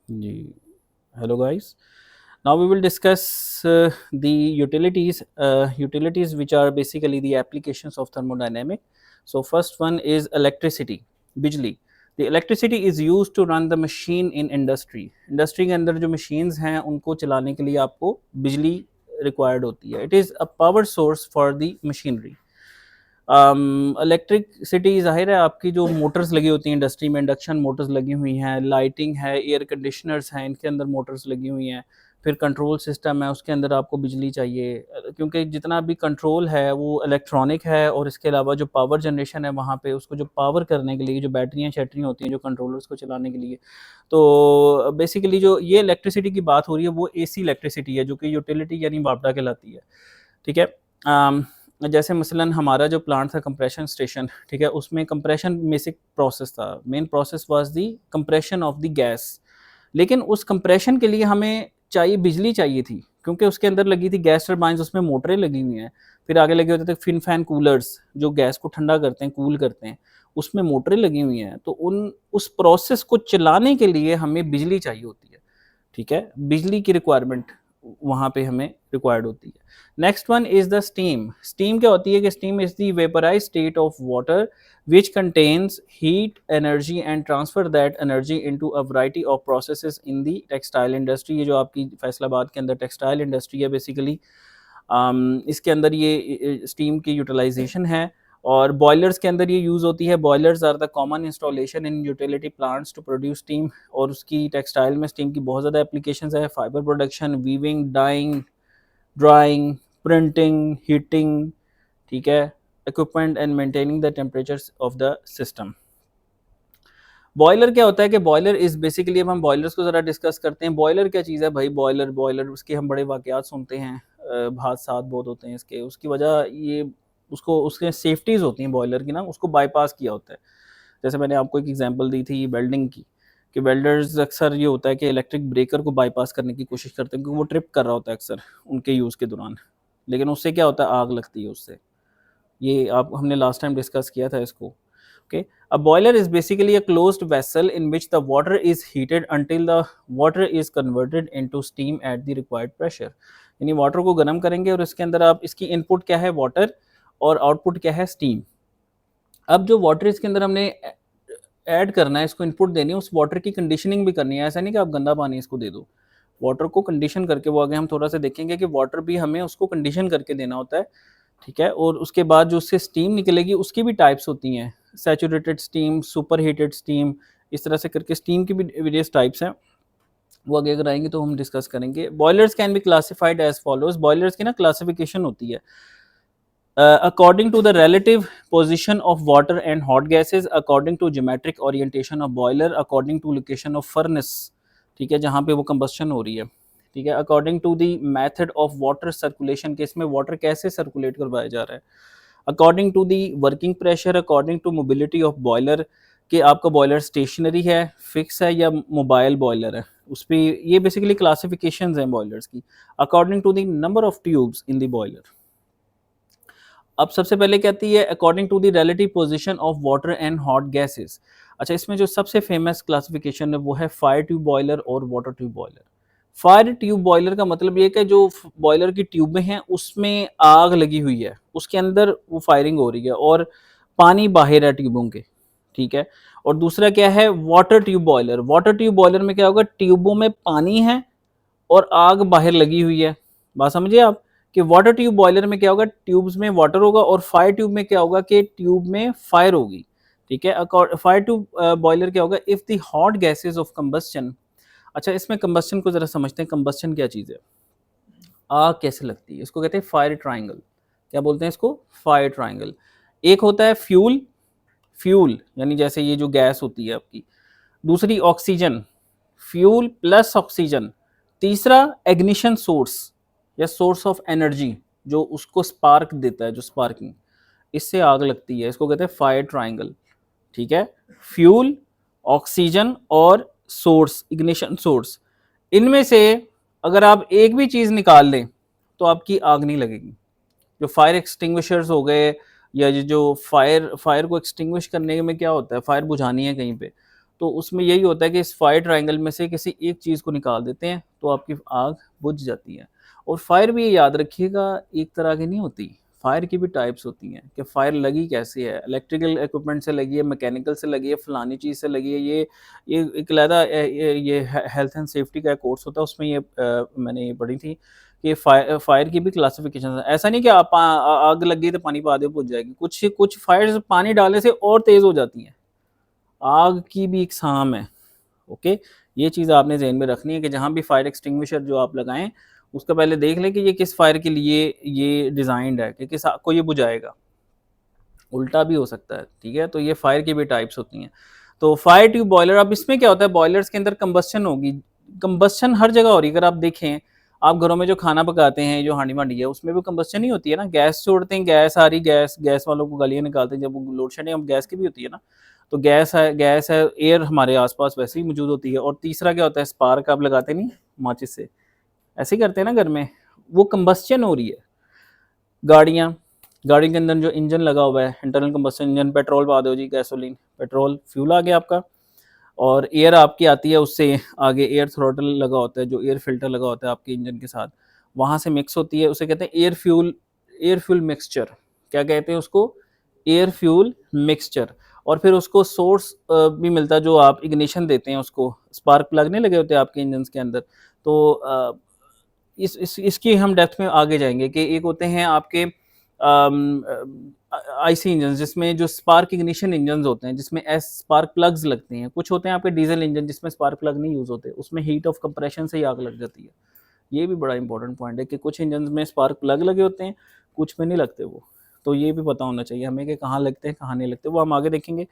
Ji, hello guys. Now we will discuss the utilities which are basically the applications of thermodynamic. So first one is electricity, बिजली. The electricity is used to run the machine in industry. Industry के अंदर जो machines हैं उनको चलाने के लिए आपको बिजली required होती है. It is a power source for the machinery. Electricity ज़ाहिर है आपकी जो मोटर्स लगी होती हैं इंडस्ट्री में, इंडक्शन मोटर्स लगी हुई हैं, लाइटिंग है, एयर कंडीशनर्स हैं, इनके अंदर मोटर्स लगी हुई हैं, फिर कंट्रोल सिस्टम है, उसके अंदर आपको बिजली चाहिए, क्योंकि जितना भी कंट्रोल है वो इलेक्ट्रॉनिक है। और इसके अलावा जो पावर जनरेशन है वहाँ पे उसको जो पावर करने के लिए जो बैटरियाँ शैटरियाँ होती हैं जो कंट्रोलर्स को चलाने के लिए, तो बेसिकली जो ये इलेक्ट्रिसिटी की बात हो रही है वो एसी इलेक्ट्रिसिटी है जो कि यूटिलिटी यानी वापडा कहलाती है। ठीक है। जैसे मसलन हमारा जो प्लांट था कंप्रेशन स्टेशन, ठीक है, उसमें कंप्रेशन बेसिक प्रोसेस था, main process was the compression of the gas. लेकिन उस कंप्रेशन के लिए हमें चाहिए बिजली चाहिए थी, क्योंकि उसके अंदर लगी थी गैस टरबाइंस, उसमें मोटरें लगी हुई हैं, फिर आगे लगे होते थे फिन फैन कूलर्स जो गैस को ठंडा करते हैं, कूल करते हैं, उसमें मोटरें लगी हुई हैं। तो उस प्रोसेस को चलाने के लिए हमें बिजली चाहिए होती है। ठीक है, बिजली की रिक्वायरमेंट वहाँ पे हमें रिक्वायर्ड होती है। Next one is the steam. Steam क्या होती है कि steam is the vaporise state of water which contains heat energy and transfer that energy into a variety of processes in the textile industry। ये जो आपकी फैसलाबाद के अंदर टेक्सटाइल इंडस्ट्री है बेसिकली, इसके अंदर ये स्टीम की यूटिलाइजेशन है। और बॉयलर्स के अंदर ये यूज़ होती है। Boilers are the common installation in utility plants to produce steam. और उसकी टेक्सटाइल में स्टीम की बहुत ज़्यादा एप्लीकेशंस है, fibre production, weaving, dyeing, drying, printing, heating. ठीक है, equipment and maintaining the temperatures of the system. Boiler क्या होता है कि बॉयलर इज बेसिकली, अब हम बॉयलर्स को ज़रा डिस्कस करते हैं। बॉयलर क्या चीज़ है भाई? बॉयलर बॉयलर उसके हम बड़े वाक़यात सुनते हैं, हादसात बहुत होते हैं इसके। उसकी वजह ये उसको उसके सेफ्टीज़ होती हैं बॉयलर की ना, उसको बाईपास किया होता है। जैसे मैंने आपको एक एग्जांपल दी थी वेल्डिंग की, कि वेल्डर्स अक्सर ये होता है कि इलेक्ट्रिक ब्रेकर को बाईपास करने की कोशिश करते हैं, क्योंकि वो ट्रिप कर रहा होता है अक्सर उनके यूज़ के दौरान। लेकिन उससे क्या होता है, आग लगती है उससे। ये आप हमने लास्ट टाइम डिस्कस किया था इसको। Okay, a boiler is basically a closed vessel in which the water is heated until the water is converted into steam at the required pressure. यानी वाटर को गर्म करेंगे और इसके अंदर आप, इसकी इनपुट क्या है वाटर और आउटपुट क्या है स्टीम। अब जो वाटर इसके अंदर हमने ऐड करना है, इसको इनपुट देनी है, उस वाटर की कंडीशनिंग भी करनी है। ऐसा नहीं कि आप गंदा पानी इसको दे दो, वाटर को कंडीशन करके, वो आगे हम थोड़ा सा देखेंगे कि वाटर भी हमें उसको कंडीशन करके देना होता है। ठीक है, और उसके बाद जो उससे स्टीम निकलेगी उसकी भी टाइप्स होती हैं, saturated steam, super heated steam, इस तरह से करके स्टीम की भी वेरियस टाइप्स हैं। वो आगे अगर आएंगे तो हम डिस्कस करेंगे। Boilers can be classified as follows. Boilers की ना क्लासिफिकेशन होती है according to the relative position of water and hot gases, according to geometric orientation of boiler, according to location of furnace, ठीक है, जहाँ पे वो combustion हो रही है। ठीक है, according to the method of water circulation, कि इसमें water कैसे circulate करवाया जा रहा है, according to the working pressure, according to mobility of boiler, कि आपका बॉयलर स्टेशनरी है, फिक्स है, या मोबाइल बॉयलर है, उस पर ये बेसिकली क्लासिफिकेशंस हैं बॉयलर्स की। According to the number of tubes in the boiler. अब सबसे पहले कहती है according to the relative position of water and hot gases. अच्छा, इसमें जो सबसे फेमस क्लासिफिकेशन है वो है फायर ट्यूब बॉयलर और water tube boiler. Fire tube boiler का मतलब ये कि जो बॉयलर की ट्यूबें हैं उसमें आग लगी हुई है, उसके अंदर वो फायरिंग हो रही है और पानी बाहर है ट्यूबों के। ठीक है, और दूसरा क्या है, water tube boiler. Water tube boiler में क्या होगा, ट्यूबों में पानी है और आग बाहर लगी हुई है। बात समझिए आप, कि वाटर ट्यूब बॉयलर में क्या होगा, ट्यूब्स में वाटर होगा, और फायर ट्यूब में क्या होगा कि ट्यूब में फायर होगी। ठीक है, फायर ट्यूब बॉयलर क्या होगा, if the hot gases of combustion. अच्छा, इसमें कंबस्शन को जरा समझते हैं, कंबस्शन क्या चीज़ है, आग कैसे लगती है, इसको कहते हैं फायर ट्राइंगल। क्या बोलते हैं इसको, फायर ट्राइंगल। एक होता है फ्यूल, फ्यूल यानी जैसे ये जो गैस होती है आपकी। दूसरी ऑक्सीजन, फ्यूल प्लस ऑक्सीजन। तीसरा एग्निशन सोर्स या सोर्स ऑफ एनर्जी, जो उसको स्पार्क देता है, जो स्पार्किंग, इससे आग लगती है, इसको कहते हैं फायर ट्राइंगल। ठीक है, फ्यूल, ऑक्सीजन और सोर्स, इग्निशन सोर्स, इनमें से अगर आप एक भी चीज़ निकाल लें तो आपकी आग नहीं लगेगी। जो फायर एक्सटिंग्विशर्स हो गए, या जो फायर को एक्सटिंग्विश करने में क्या होता है, फायर बुझानी है कहीं पे, तो उसमें यही होता है कि इस फायर ट्रायंगल में से किसी एक चीज़ को निकाल देते हैं तो आपकी आग बुझ जाती है। और फायर भी ये याद रखिएगा एक तरह की नहीं होती, फायर की भी टाइप्स होती हैं कि फायर लगी कैसे है, इलेक्ट्रिकल इक्विपमेंट से लगी है, मैकेनिकल से लगी है, फलानी चीज़ से लगी है। ये एक अलहदा ये हेल्थ एंड सेफ्टी का कोर्स होता है, उसमें ये मैंने ये पढ़ी थी कि फायर की भी क्लासिफिकेशन है। ऐसा नहीं कि आप आग लग गई तो पानी पा दो बुझ जाएगी, कुछ कुछ फायर पानी डालने से और तेज़ हो जाती हैं। आग की भी इकसाम है। ओके, ये चीज़ आपने ज़हन में रखनी है कि जहाँ भी फायर एक्सटिंग्विशर जो आप लगाएँ, उसका पहले देख लें कि ये किस फायर के लिए ये डिज़ाइंड है कि किस आग को ये बुझाएगा। उल्टा भी हो सकता है, ठीक है? तो ये फायर की भी टाइप्स होती हैं। तो फायर ट्यूब बॉयलर, अब इसमें क्या होता है, बॉयलर्स के अंदर कंबस्शन होगी। कंबस्शन हर जगह हो रही है, अगर आप देखें, आप घरों में जो खाना पकाते हैं, जो हांडी-वांडी है, उसमें भी कंबस्शन ही होती है ना, गैस छोड़ते हैं, गैस आ रही, गैस वालों को गालियाँ निकालते हैं जब वो लोड शेडिंग, अब गैस की भी होती है ना। तो गैस है, एयर हमारे आस-पास वैसे ही मौजूद होती है। और तीसरा क्या होता है, स्पार्क आप लगाते नहीं माचिस से, ऐसे ही करते हैं ना घर में, वो कंबस्शन हो रही है। गाड़ियाँ, गाड़ी के अंदर जो इंजन लगा हुआ है, इंटरनल कंबस्शन इंजन, पेट्रोल पा दो जी, गैसोलीन, पेट्रोल फ्यूल आ गया आपका। और एयर आपकी आती है उससे आगे, एयर थ्रॉटल लगा होता है, जो एयर फिल्टर लगा होता है आपके इंजन के साथ, वहाँ से मिक्स होती है, उसे कहते हैं एयर फ्यूल मिक्सचर। क्या कहते हैं उसको? Air fuel mixture. और फिर उसको सोर्स भी मिलता है, जो आप इग्निशन देते हैं उसको, स्पार्क प्लग नहीं लगे होते आपके इंजन्स के अंदर। तो इसकी हम डेप्थ में आगे जाएँगे कि एक होते हैं आपके आईसी इंजन्स, जिसमें जो स्पार्क इग्निशन इंजन्स होते हैं, जिसमें स्पार्क प्लग्स लगते हैं। कुछ होते हैं आपके डीज़ल इंजन जिसमें स्पार्क प्लग नहीं यूज़ होते, उसमें हीट ऑफ कंप्रेशन से ही आग लग जाती है। ये भी बड़ा इंपॉर्टेंट पॉइंट है कि कुछ इंजन्स में स्पार्क प्लग लगे होते हैं, कुछ में नहीं लगते वो। तो ये भी पता होना चाहिए हमें कि कहाँ लगते हैं, कहाँ नहीं लगते, वो हम आगे देखेंगे।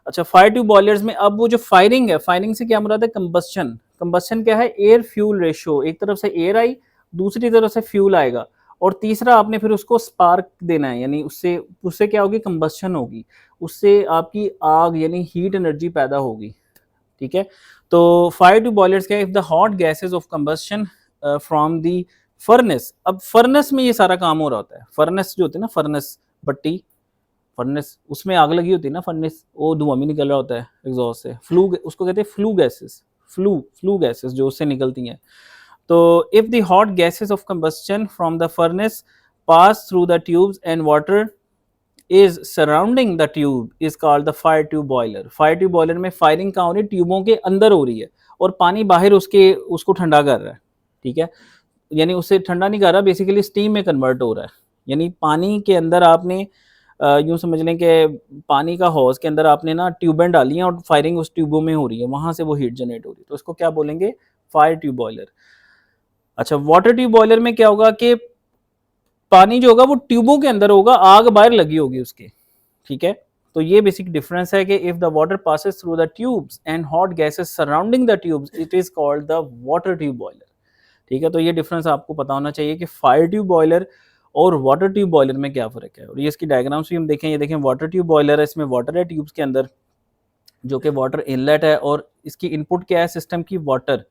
अच्छा, फायर ट्यूब बॉयलर्स में अब वो जो फायरिंग है, फायरिंग से क्या मुराद है? कंबस्शन। कंबस्शन क्या है? एयर फ्यूल रेशियो, एक तरफ से एयर आई, दूसरी तरफ से फ्यूल आएगा, और तीसरा आपने फिर उसको स्पार्क देना है, यानी उससे उससे क्या होगी? कंबस्शन होगी, उससे आपकी आग यानी हीट एनर्जी पैदा होगी। ठीक है? तो फायर ट्यूब बॉयलर्स क्या है? If the hot gases of combustion from the furnace, अब फर्नेस में ये सारा काम हो रहा होता है। फर्नेस जो होती है ना, फर्नेस भट्टी, फर्नेस, उसमें आग लगी होती है ना, फर्नेस, वो धुआं भी निकल रहा होता है एग्जॉस्ट से, फ्लू, उसको कहते हैं फ्लू गैसेस, फ्लू गैसेस जो उससे निकलती हैं। तो if the hot gases of combustion from the furnace pass through the tubes and water is surrounding the tube is called the fire tube boiler. Fire tube boiler में firing कहाँ हो रही है? ट्यूबों के अंदर हो रही है, और पानी बाहर उसको ठंडा कर रहा है। ठीक है, यानी उससे ठंडा नहीं कर रहा, बेसिकली स्टीम में कन्वर्ट हो रहा है। यानी पानी के अंदर आपने यूँ समझ लें कि पानी का हौज के अंदर आपने ना ट्यूबें डाली हैं, और फायरिंग उस ट्यूबों में हो रही है, वहाँ से वो हीट जनरेट हो रही है, तो इसको क्या बोलेंगे? Fire tube boiler. अच्छा, वाटर ट्यूब बॉयलर में क्या होगा कि पानी जो होगा वो ट्यूबों के अंदर होगा, आग बाहर लगी होगी उसके। ठीक है, तो ये बेसिक डिफरेंस है कि if the water passes through the tubes and hot gases surrounding the tubes, it is called the water tube boiler. ठीक है, तो ये डिफरेंस आपको पता होना चाहिए कि फायर ट्यूब बॉयलर और वाटर ट्यूब बॉयलर में क्या फ़र्क है। और ये इसकी डायग्राम्स भी हम देखें, ये देखें वाटर ट्यूब बॉयलर है, इसमें वाटर है ट्यूब्स के अंदर, जो कि वाटर इनलेट है, और इसकी इनपुट क्या है सिस्टम की? वाटर,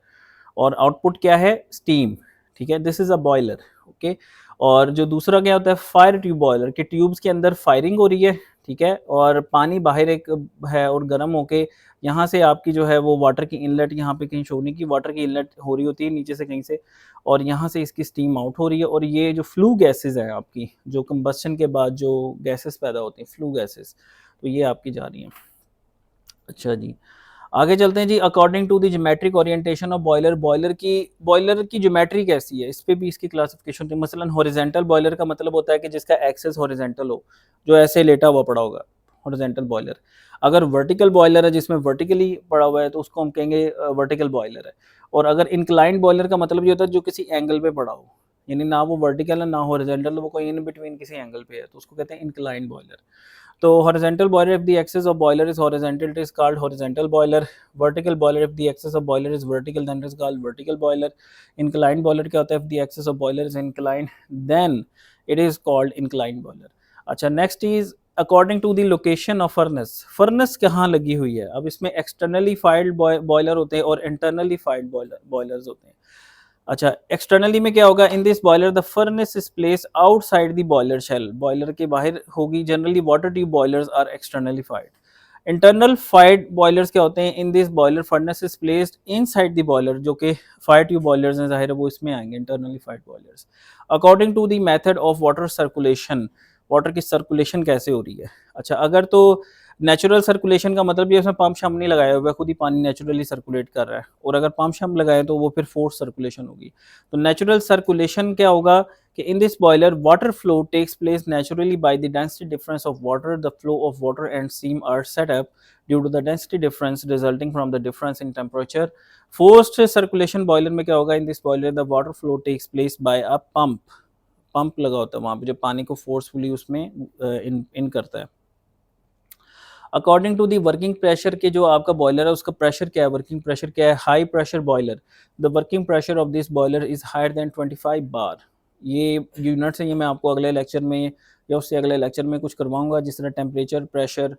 और आउटपुट क्या है? स्टीम। ठीक है, this is a boiler. Okay, और जो दूसरा क्या होता है? फायर ट्यूब बॉयलर, के ट्यूब्स के अंदर फायरिंग हो रही है, ठीक है, और पानी बाहर एक है, और गर्म होके यहाँ से आपकी जो है वो वाटर की इनलेट, यहाँ पे कहीं शो नहीं की, वाटर की इनलेट हो रही होती है नीचे से कहीं से, और यहाँ से इसकी स्टीम आउट हो रही है, और ये जो फ्लू गैसेस हैं आपकी, जो कंबस्शन के बाद जो गैसेस पैदा होती हैं, फ्लू गैसेस, तो ये आपकी जा रही हैं। अच्छा जी, आगे चलते हैं जी। According to the geometric orientation of boiler, boiler की ज्योमेट्री कैसी है, इस पे भी इसकी क्लासिफिकेशन होती है। मसलन हॉरिजॉन्टल बॉयलर का मतलब होता है कि जिसका एक्सेस हॉरिजॉन्टल हो, जो ऐसे लेटा हुआ पड़ा होगा, हॉरिजॉन्टल बॉयलर। अगर वर्टिकल बॉयलर है जिसमें वर्टिकली पड़ा हुआ है, तो उसको हम कहेंगे वर्टिकल बॉयलर है। और अगर इंक्लाइंड बॉयलर का मतलब ये होता है जो किसी एंगल पे पड़ा हो, यानी ना वो वर्टिकल है ना हॉरिजॉन्टल, वो कोई इन बिटवीन किसी एंगल पे है, तो उसको कहते हैं इंक्लाइंड बॉयलर। तो horizontal boiler, if the axis of boiler is horizontal, it is called horizontal boiler. Vertical boiler, if the axis of boiler is vertical, then it is called vertical boiler. Inclined boiler क्या होता है? If the axis of boiler is inclined, then it is called inclined boiler. अच्छा, next is according to the location of furnace. Furnace कहाँ लगी हुई है? अब इसमें externally fired boiler होते हैं और internally fired boilers होते हैं। अच्छा, एक्सटर्नली में क्या होगा? In this boiler the furnace is place outside the boiler shell, boiler के बाहर होगी। Generally water tube boilers are externally fired. Internal fired boilers क्या होते हैं? In this boiler furnace is placed inside the boiler, जो कि fire tube boilers हैं, जाहिर है वो इसमें आएंगे, internally fired boilers. According to the method of water circulation, water की सर्कुलेशन कैसे हो रही है? अच्छा, अगर तो नेचुरल सर्कुलेशन का मतलब ये उसमें पंप शम्प नहीं लगाया हुआ, खुद ही पानी नेचुरली सर्कुलेट कर रहा है, और अगर पंप शम्प लगाए तो वो फिर फोर्स सर्कुलेशन होगी। तो नेचुरल सर्कुलेशन क्या होगा कि in this boiler water flow takes place naturally by the density difference of water. The flow of water and steam are set up due to the density difference resulting from the difference in temperature. Forced circulation boiler में क्या होगा? In this boiler the water flow takes place by a pump लगा होता है वहाँ पे, जो पानी को फोर्सफुली उसमें इन करता है। According to the working pressure के जो आपका बॉयलर है उसका प्रेशर क्या है, वर्किंग प्रेशर क्या है? High pressure boiler, the working pressure of this boiler is higher than 25 bar. ये यूनिट्स हैं, ये मैं आपको अगले लेक्चर में या उससे अगले लेक्चर में कुछ करवाऊंगा, जिस तरह टेम्परेचर, प्रेशर,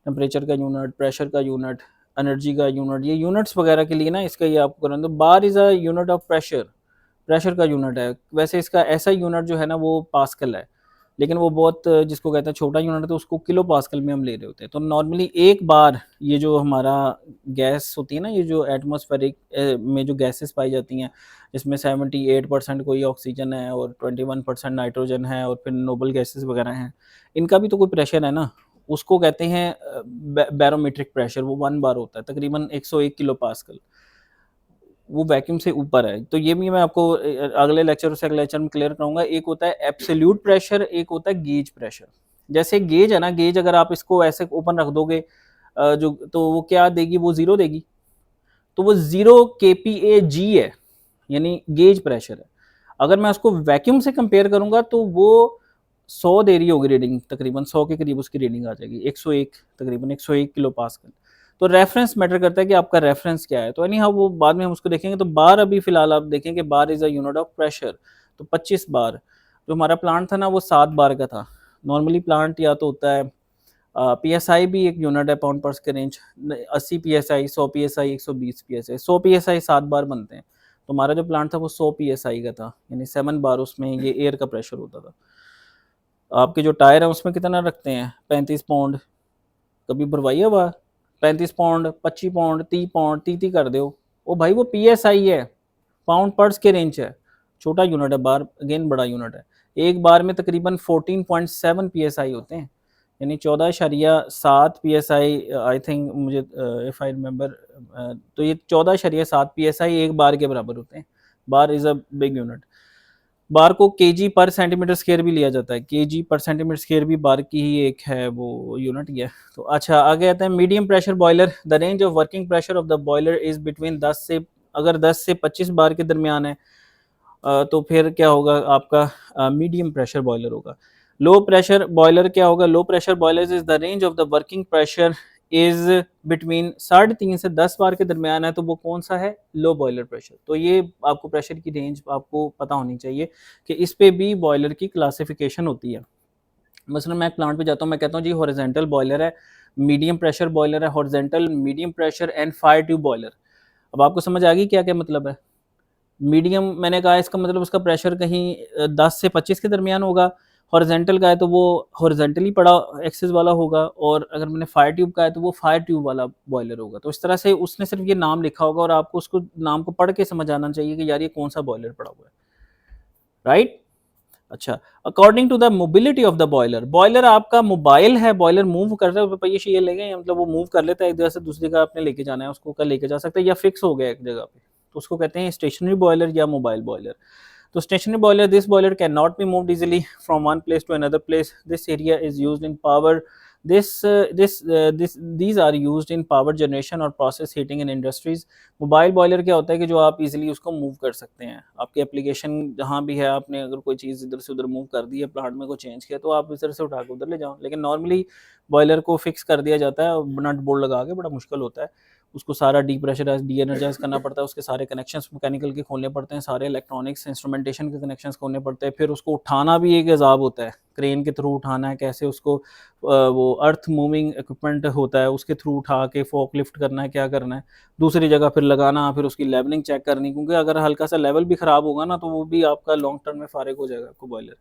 टेम्परेचर का यूनिट, प्रेशर का यूनिट, एनर्जी का यूनिट, ये यूनिट्स वगैरह के लिए ना इसका ये आपको करना। तो bar is a unit of pressure, pressure का यूनिट है। वैसे इसका ऐसा यूनिट जो है ना वो पास्कल है, लेकिन वो बहुत जिसको कहते हैं छोटा यूनिट है, तो उसको किलो पास्कल में हम ले रहे होते हैं। तो नॉर्मली एक बार ये जो हमारा गैस होती है ना, ये जो एटमॉस्फेरिक में जो गैसेस पाई जाती हैं, इसमें 78% कोई ऑक्सीजन है और 21% नाइट्रोजन है और फिर नोबल गैसेस वगैरह हैं, इनका भी तो कोई प्रेशर है ना, उसको कहते हैं बैरोमीट्रिक प्रेशर। वो 1 बार होता है, तकरीबन 101 किलो पास्कल, वो वैक्यूम से ऊपर है। तो ये भी मैं आपको अगले लेक्चर से अगले लेक्चर में क्लियर कराऊंगा। एक होता है एब्सोल्यूट प्रेशर, एक होता है गेज प्रेशर। जैसे गेज है ना, गेज अगर आप इसको ऐसे ओपन रख दोगे जो, तो वो क्या देगी? वो जीरो देगी। तो वो 0 kPa है, यानी गेज प्रेशर है। अगर मैं उसको वैक्यूम से कंपेयर करूंगा तो वो 100 दे रही होगी रीडिंग, तकरीबन 100 के करीब उसकी रीडिंग आ जाएगी, 101, तकरीबन 101 किलो पास्कल। तो रेफरेंस मैटर करता है कि आपका रेफरेंस क्या है। तो यानी हाँ, वो बाद में हम उसको देखेंगे। तो बार अभी फिलहाल आप देखें कि bar is a unit of pressure. तो 25 बार जो हमारा प्लांट था ना वो 7 बार का था। नॉर्मली प्लांट या तो होता है PSI भी एक यूनिट है, पाउंड पर square inch, 80 PSI, 100 PSI, 120 PSI, 100 PSI 7 बार बनते हैं। तो हमारा जो प्लांट था वो 100 PSI का था, यानी 7 बार उसमें ये एयर का प्रेशर होता था। आपके जो टायर है उसमें कितना रखते हैं? 35 पाउंड। कभी भरवाइए हुआ 35 पाउंड, 25 पाउंड, 30 पाउंड, 30 कर दो। ओ भाई वो PSI है, पाउंड पर स्क्वायर इंच है, छोटा यूनिट है। बार अगेन बड़ा यूनिट है। एक बार में तकरीबन 14.7 PSI होते हैं, यानी 14.7 PSI आई थिंक, मुझे इफ़ आई रिमेंबर, तो ये 14.7 PSI एक बार के बराबर होते हैं। बार इज़ अ बिग यूनिट। बार को केजी पर सेंटीमीटर स्क्वायर भी लिया जाता है, केजी पर सेंटीमीटर स्क्वायर भी बार की ही एक है वो यूनिट ही है। तो अच्छा, आगे आता है medium pressure boiler. The range of working pressure of the boiler is between 10 से, अगर 10 से 25 बार के दरमियान है तो फिर क्या होगा आपका? मीडियम प्रेशर बॉयलर होगा। लो प्रेशर बॉयलर क्या होगा? Low pressure boiler is the range of the working pressure is between 3.5 से 10 बार के दरमियान है, तो वो कौन सा है? लो बॉयलर प्रेशर। तो ये आपको प्रेशर की रेंज आपको पता होनी चाहिए कि इस पे भी बॉयलर की क्लासिफिकेशन होती है। मसलन मैं प्लांट पे जाता हूँ, मैं कहता हूँ जी हॉरिजॉन्टल बॉयलर है, मीडियम प्रेशर बॉयलर है, horizontal, medium pressure and fire tube boiler. अब आपको समझ आ गई क्या क्या मतलब है? मीडियम मैंने कहा, इसका मतलब उसका प्रेशर कहीं 10 से 25 के दरमियान होगा। हॉरिजॉन्टल का है तो वो हॉरिजॉन्टली पड़ा एक्सेस वाला होगा, और अगर मैंने फायर ट्यूब का है तो वो फायर ट्यूब वाला बॉयलर होगा। तो इस तरह से उसने सिर्फ ये नाम लिखा होगा और आपको उसको नाम को पढ़ के समझ आना चाहिए कि यार ये कौन सा बॉयलर पड़ा हुआ है, राइट? अच्छा, according to the mobility of the boiler, boiler आपका मोबाइल है, बॉयलर मूव कर रहा है, पहिए ये लेंगे, मतलब वो मूव कर लेता है एक जगह से दूसरी जगह आपने लेके जाना है, उसको कल लेके जा सकते हैं, या फिक्स हो गया एक जगह पे, तो उसको कहते हैं स्टेशनरी बॉयलर या मोबाइल बॉयलर। तो stationary boiler, this boiler can not be moved easily from one place to another place, this area is used in power, these are used in power generation और process heating in industries। Mobile boiler क्या होता है कि जो आप easily उसको move कर सकते हैं, आपकी एप्लीकेशन जहाँ भी है, आपने अगर कोई चीज़ इधर से उधर मूव कर दी है, प्लांट में को चेंज किया, तो आप इधर से उठा के उधर ले जाओ। लेकिन नॉर्मली बॉयलर को फिक्स कर दिया जाता है, नट बोल्ट लगा के, बड़ा मुश्किल होता है उसको सारा डीप्रेशराइज, डी एनर्जाइज करना पड़ता है, उसके सारे कनेक्शंस मैकेनिकल के खोलने पड़ते हैं, सारे इलेक्ट्रॉनिक्स इंस्ट्रूमेंटेशन के कनेक्शंस खोलने पड़ते हैं, फिर उसको उठाना भी एक अजाब होता है, क्रेन के थ्रू उठाना है, कैसे उसको वो अर्थ मूविंग इक्विपमेंट होता है उसके थ्रू उठा के फोक लिफ्ट करना है, क्या करना है, दूसरी जगह फिर लगाना, फिर उसकी लेवलिंग चेक करनी, क्योंकि अगर हल्का सा लेवल भी ख़राब होगा ना तो वो भी आपका लॉन्ग टर्म में फारिग हो जाएगा आपको बॉयलर।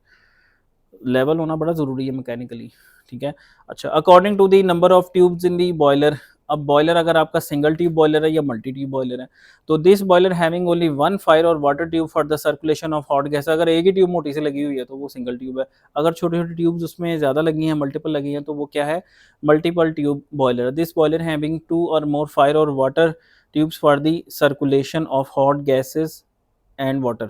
लेवल होना बड़ा ज़रूरी है मैकेनिकली, ठीक है। अच्छा, according to the number of tubes in the boiler, अब बॉयलर अगर आपका सिंगल ट्यूब बॉयलर है या मल्टी ट्यूब बॉयलर है, तो this boiler having only one fire or water tube for the circulation of hot gas, अगर एक ही tube मोटी से लगी हुई है तो वो सिंगल ट्यूब है, अगर छोटी छोटी ट्यूब्स उसमें ज़्यादा लगी हैं, मल्टीपल लगी हैं, तो वो क्या है, multiple tube boiler. This boiler having two or more fire or water tubes for the circulation of hot gases and water.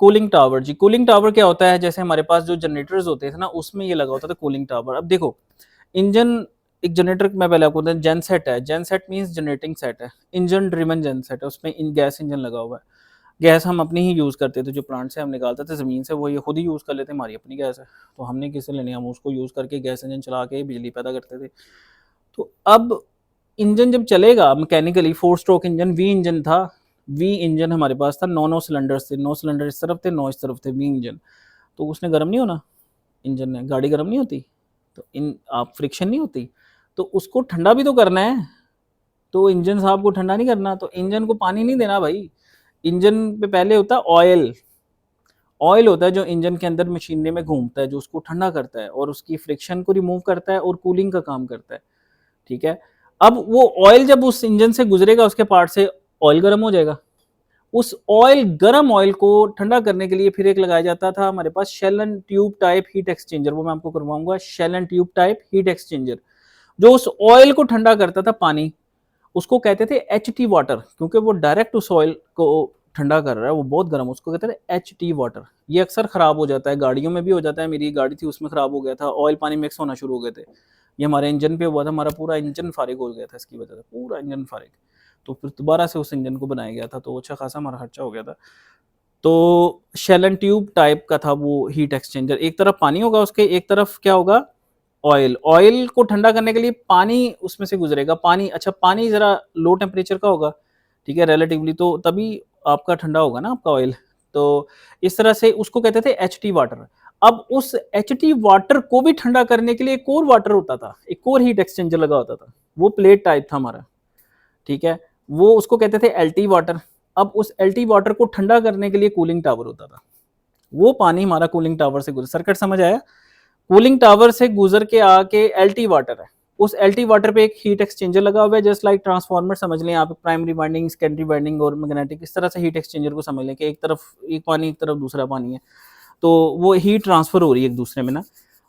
Cooling tower जी, कूलिंग टावर क्या होता है, जैसे हमारे पास जो जनरेटर्स होते थे ना, उसमें ये लगा होता था कूलिंग टावर। अब देखो, इंजन, एक जनरेटर मैं पहले आपको बताऊं, जेन सेट है, जेन सेट मीन्स जनरेटिंग सेट है, इंजन ड्रिवन जेन सेट है, उसमें गैस इंजन लगा हुआ है। गैस हम अपनी ही यूज़ करते थे, जो प्लांट से हम निकालते थे ज़मीन से, वो ये खुद ही यूज़ कर लेते, हमारी अपनी गैस है, तो हमने किससे लेनी, हम उसको यूज़ करके गैस इंजन चला के बिजली पैदा करते थे। तो अब इंजन जब चलेगा mechanically, four stroke engine, we engine था, वी इंजन हमारे पास था, नौ सिलेंडर्स थे, 9 सिलेंडर इस तरफ थे, 9 इस तरफ थे, वी इंजन। तो उसने गर्म नहीं होना, इंजन ने, गाड़ी गर्म नहीं होती, तो इन आप फ्रिक्शन नहीं होती, तो उसको ठंडा भी तो करना है, तो इंजन साहब को ठंडा नहीं करना, तो इंजन को पानी नहीं देना भाई। इंजन पे पहले होता है ऑयल, ऑयल होता है जो इंजन के अंदर मशीनरी में घूमता है, जो उसको ठंडा करता है और उसकी फ्रिक्शन को रिमूव करता है और कूलिंग का काम करता है, ठीक है। अब वो ऑयल जब उस इंजन से गुजरेगा, उसके पार्ट से, ऑयल गर्म हो जाएगा। उस ऑयल, गर्म ऑयल को ठंडा करने के लिए फिर एक लगाया जाता था हमारे पास shell and tube type heat exchanger, वो मैं आपको करवाऊंगा, shell and tube type heat exchanger, जो उस ऑयल को ठंडा करता था, पानी, उसको कहते थे एच टी वाटर, क्योंकि वो डायरेक्ट उस ऑयल को ठंडा कर रहा है, वो बहुत गर्म, उसको कहते थे एच टी वाटर। ये अक्सर खराब हो जाता है, गाड़ियों में भी हो जाता है, मेरी गाड़ी थी उसमें खराब हो गया था, ऑयल पानी मिक्स होना शुरू हो गए थे, ये हमारे इंजन पे हुआ था, हमारा पूरा इंजन फारिग हो गया था इसकी वजह से, पूरा इंजन फारिग। तो फिर दोबारा से उस इंजन को बनाया गया था, तो अच्छा खासा हमारा खर्चा हो गया था। तो शेल एंड ट्यूब टाइप का था वो हीट एक्सचेंजर, एक तरफ पानी होगा उसके, एक तरफ क्या होगा, ऑयल, ऑयल को ठंडा करने के लिए पानी उसमें से गुजरेगा, पानी, अच्छा पानी जरा लो टेम्परेचर का होगा, ठीक है, रिलेटिवली, तो तभी आपका ठंडा होगा ना आपका ऑयल। तो इस तरह से उसको कहते थे एच टी वाटर। अब उस एच टी वाटर को भी ठंडा करने के लिए एक और वाटर होता था, एक और हीट एक्सचेंजर लगा होता था, वो प्लेट टाइप था हमारा, ठीक है, वो उसको कहते थे एल टी वाटर। अब उस एल टी वाटर को ठंडा करने के लिए कूलिंग टावर होता था, वो पानी हमारा कूलिंग टावर से गुजर, सर्किट समझ आया, कूलिंग टावर से गुजर के आके एलटी वाटर है, उस एलटी वाटर पे एक हीट एक्सचेंजर लगा हुआ है, जस्ट लाइक ट्रांसफार्मर समझ लें आप, प्राइमरी वाइंडिंग, सेकेंडरी वाइंडिंग और मैग्नेटिक, इस तरह से हीट एक्सचेंजर को समझ लें कि एक तरफ एक पानी, एक तरफ दूसरा पानी है, तो वो हीट ट्रांसफर हो रही है एक दूसरे में ना।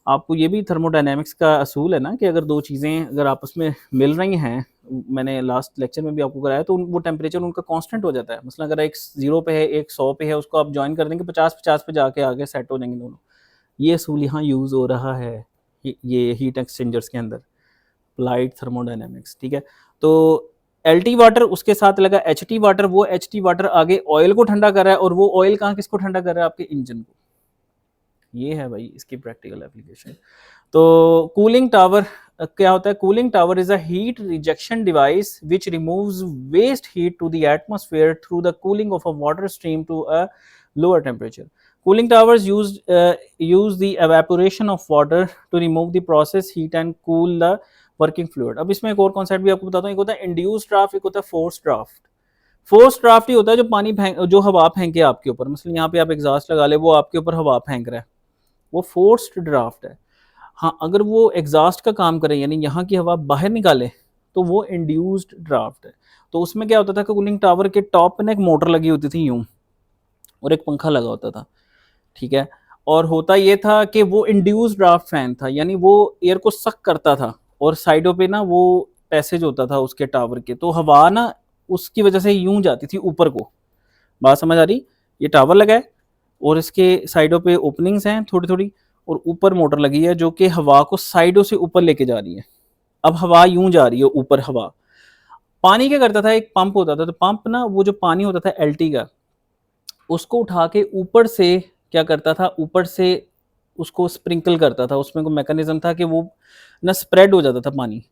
आपको ये भी थर्मोडायनेमिक्स का असूल है ना, कि अगर दो चीज़ें अगर आपस में मिल रही हैं, मैंने लास्ट लेक्चर में भी आपको कराया, तो वो टेम्परेचर उनका कांस्टेंट हो जाता है, मतलब अगर एक 0 पे है, एक 100 पे है, उसको आप ज्वाइन कर देंगे 50-50 पे जाके आगे सेट हो जाएंगे दोनों। ये असूल यहाँ यूज़ हो रहा है ये हीट एक्सचेंजर्स के अंदर, अप्लाइड थर्मोडायनेमिक्स, ठीक है। तो एल टी वाटर, उसके साथ लगा एच टी वाटर, वो एच टी वाटर आगे ऑयल को ठंडा कर रहा है, और वो ऑयल कहाँ किसको ठंडा कर रहा है, आपके इंजन को। ये है भाई इसकी प्रैक्टिकल एप्लीकेशन। तो कूलिंग टावर क्या होता है, cooling tower is a heat rejection device which removes waste heat to the atmosphere through the cooling of a water stream to a lower temperature. Cooling towers use the evaporation of water to remove the process heat and cool the working fluid। अब इसमें एक और concept भी आपको बताता हूँ, एक होता है इंड्यूस ड्राफ्ट, एक होता है फोर्स ड्राफ्ट। फोर्स ड्राफ्ट ही होता है जो पानी फेंक, जो हवा फेंके आपके ऊपर, मतलब यहाँ पे आप एग्जॉस्ट लगा ले, वो आपके ऊपर हवा फेंक रहा है, वो फोर्स्ड ड्राफ्ट है। हाँ, अगर वो एग्जॉस्ट का काम करे, यानी यहाँ की हवा बाहर निकाले, तो वो इंड्यूस्ड ड्राफ्ट है। तो उसमें क्या होता था कि कूलिंग टावर के टॉप पे ना एक मोटर लगी होती थी यूं, और एक पंखा लगा होता था, ठीक है। और होता ये था कि वो इंड्यूस ड्राफ्ट फैन था, यानी वो एयर को सक करता था, और साइडों पे ना वो पैसेज होता था उसके टावर के, तो हवा ना उसकी वजह से यूं जाती थी ऊपर को। बात समझ आ रही, ये टावर लगा है और इसके साइडों पे ओपनिंग्स हैं थोड़ी थोड़ी, और ऊपर मोटर लगी है जो कि हवा को साइडों से ऊपर लेके जा रही है। अब हवा यूं जा रही है ऊपर, हवा, पानी क्या करता था, एक पंप होता था, तो पंप ना वो जो पानी होता था एलटी का, उसको उठा के ऊपर से क्या करता था, ऊपर से उसको स्प्रिंकल करता था, उसमें कोई मैकेनिज्म था कि वो ना स्प्रेड हो जाता था, पानी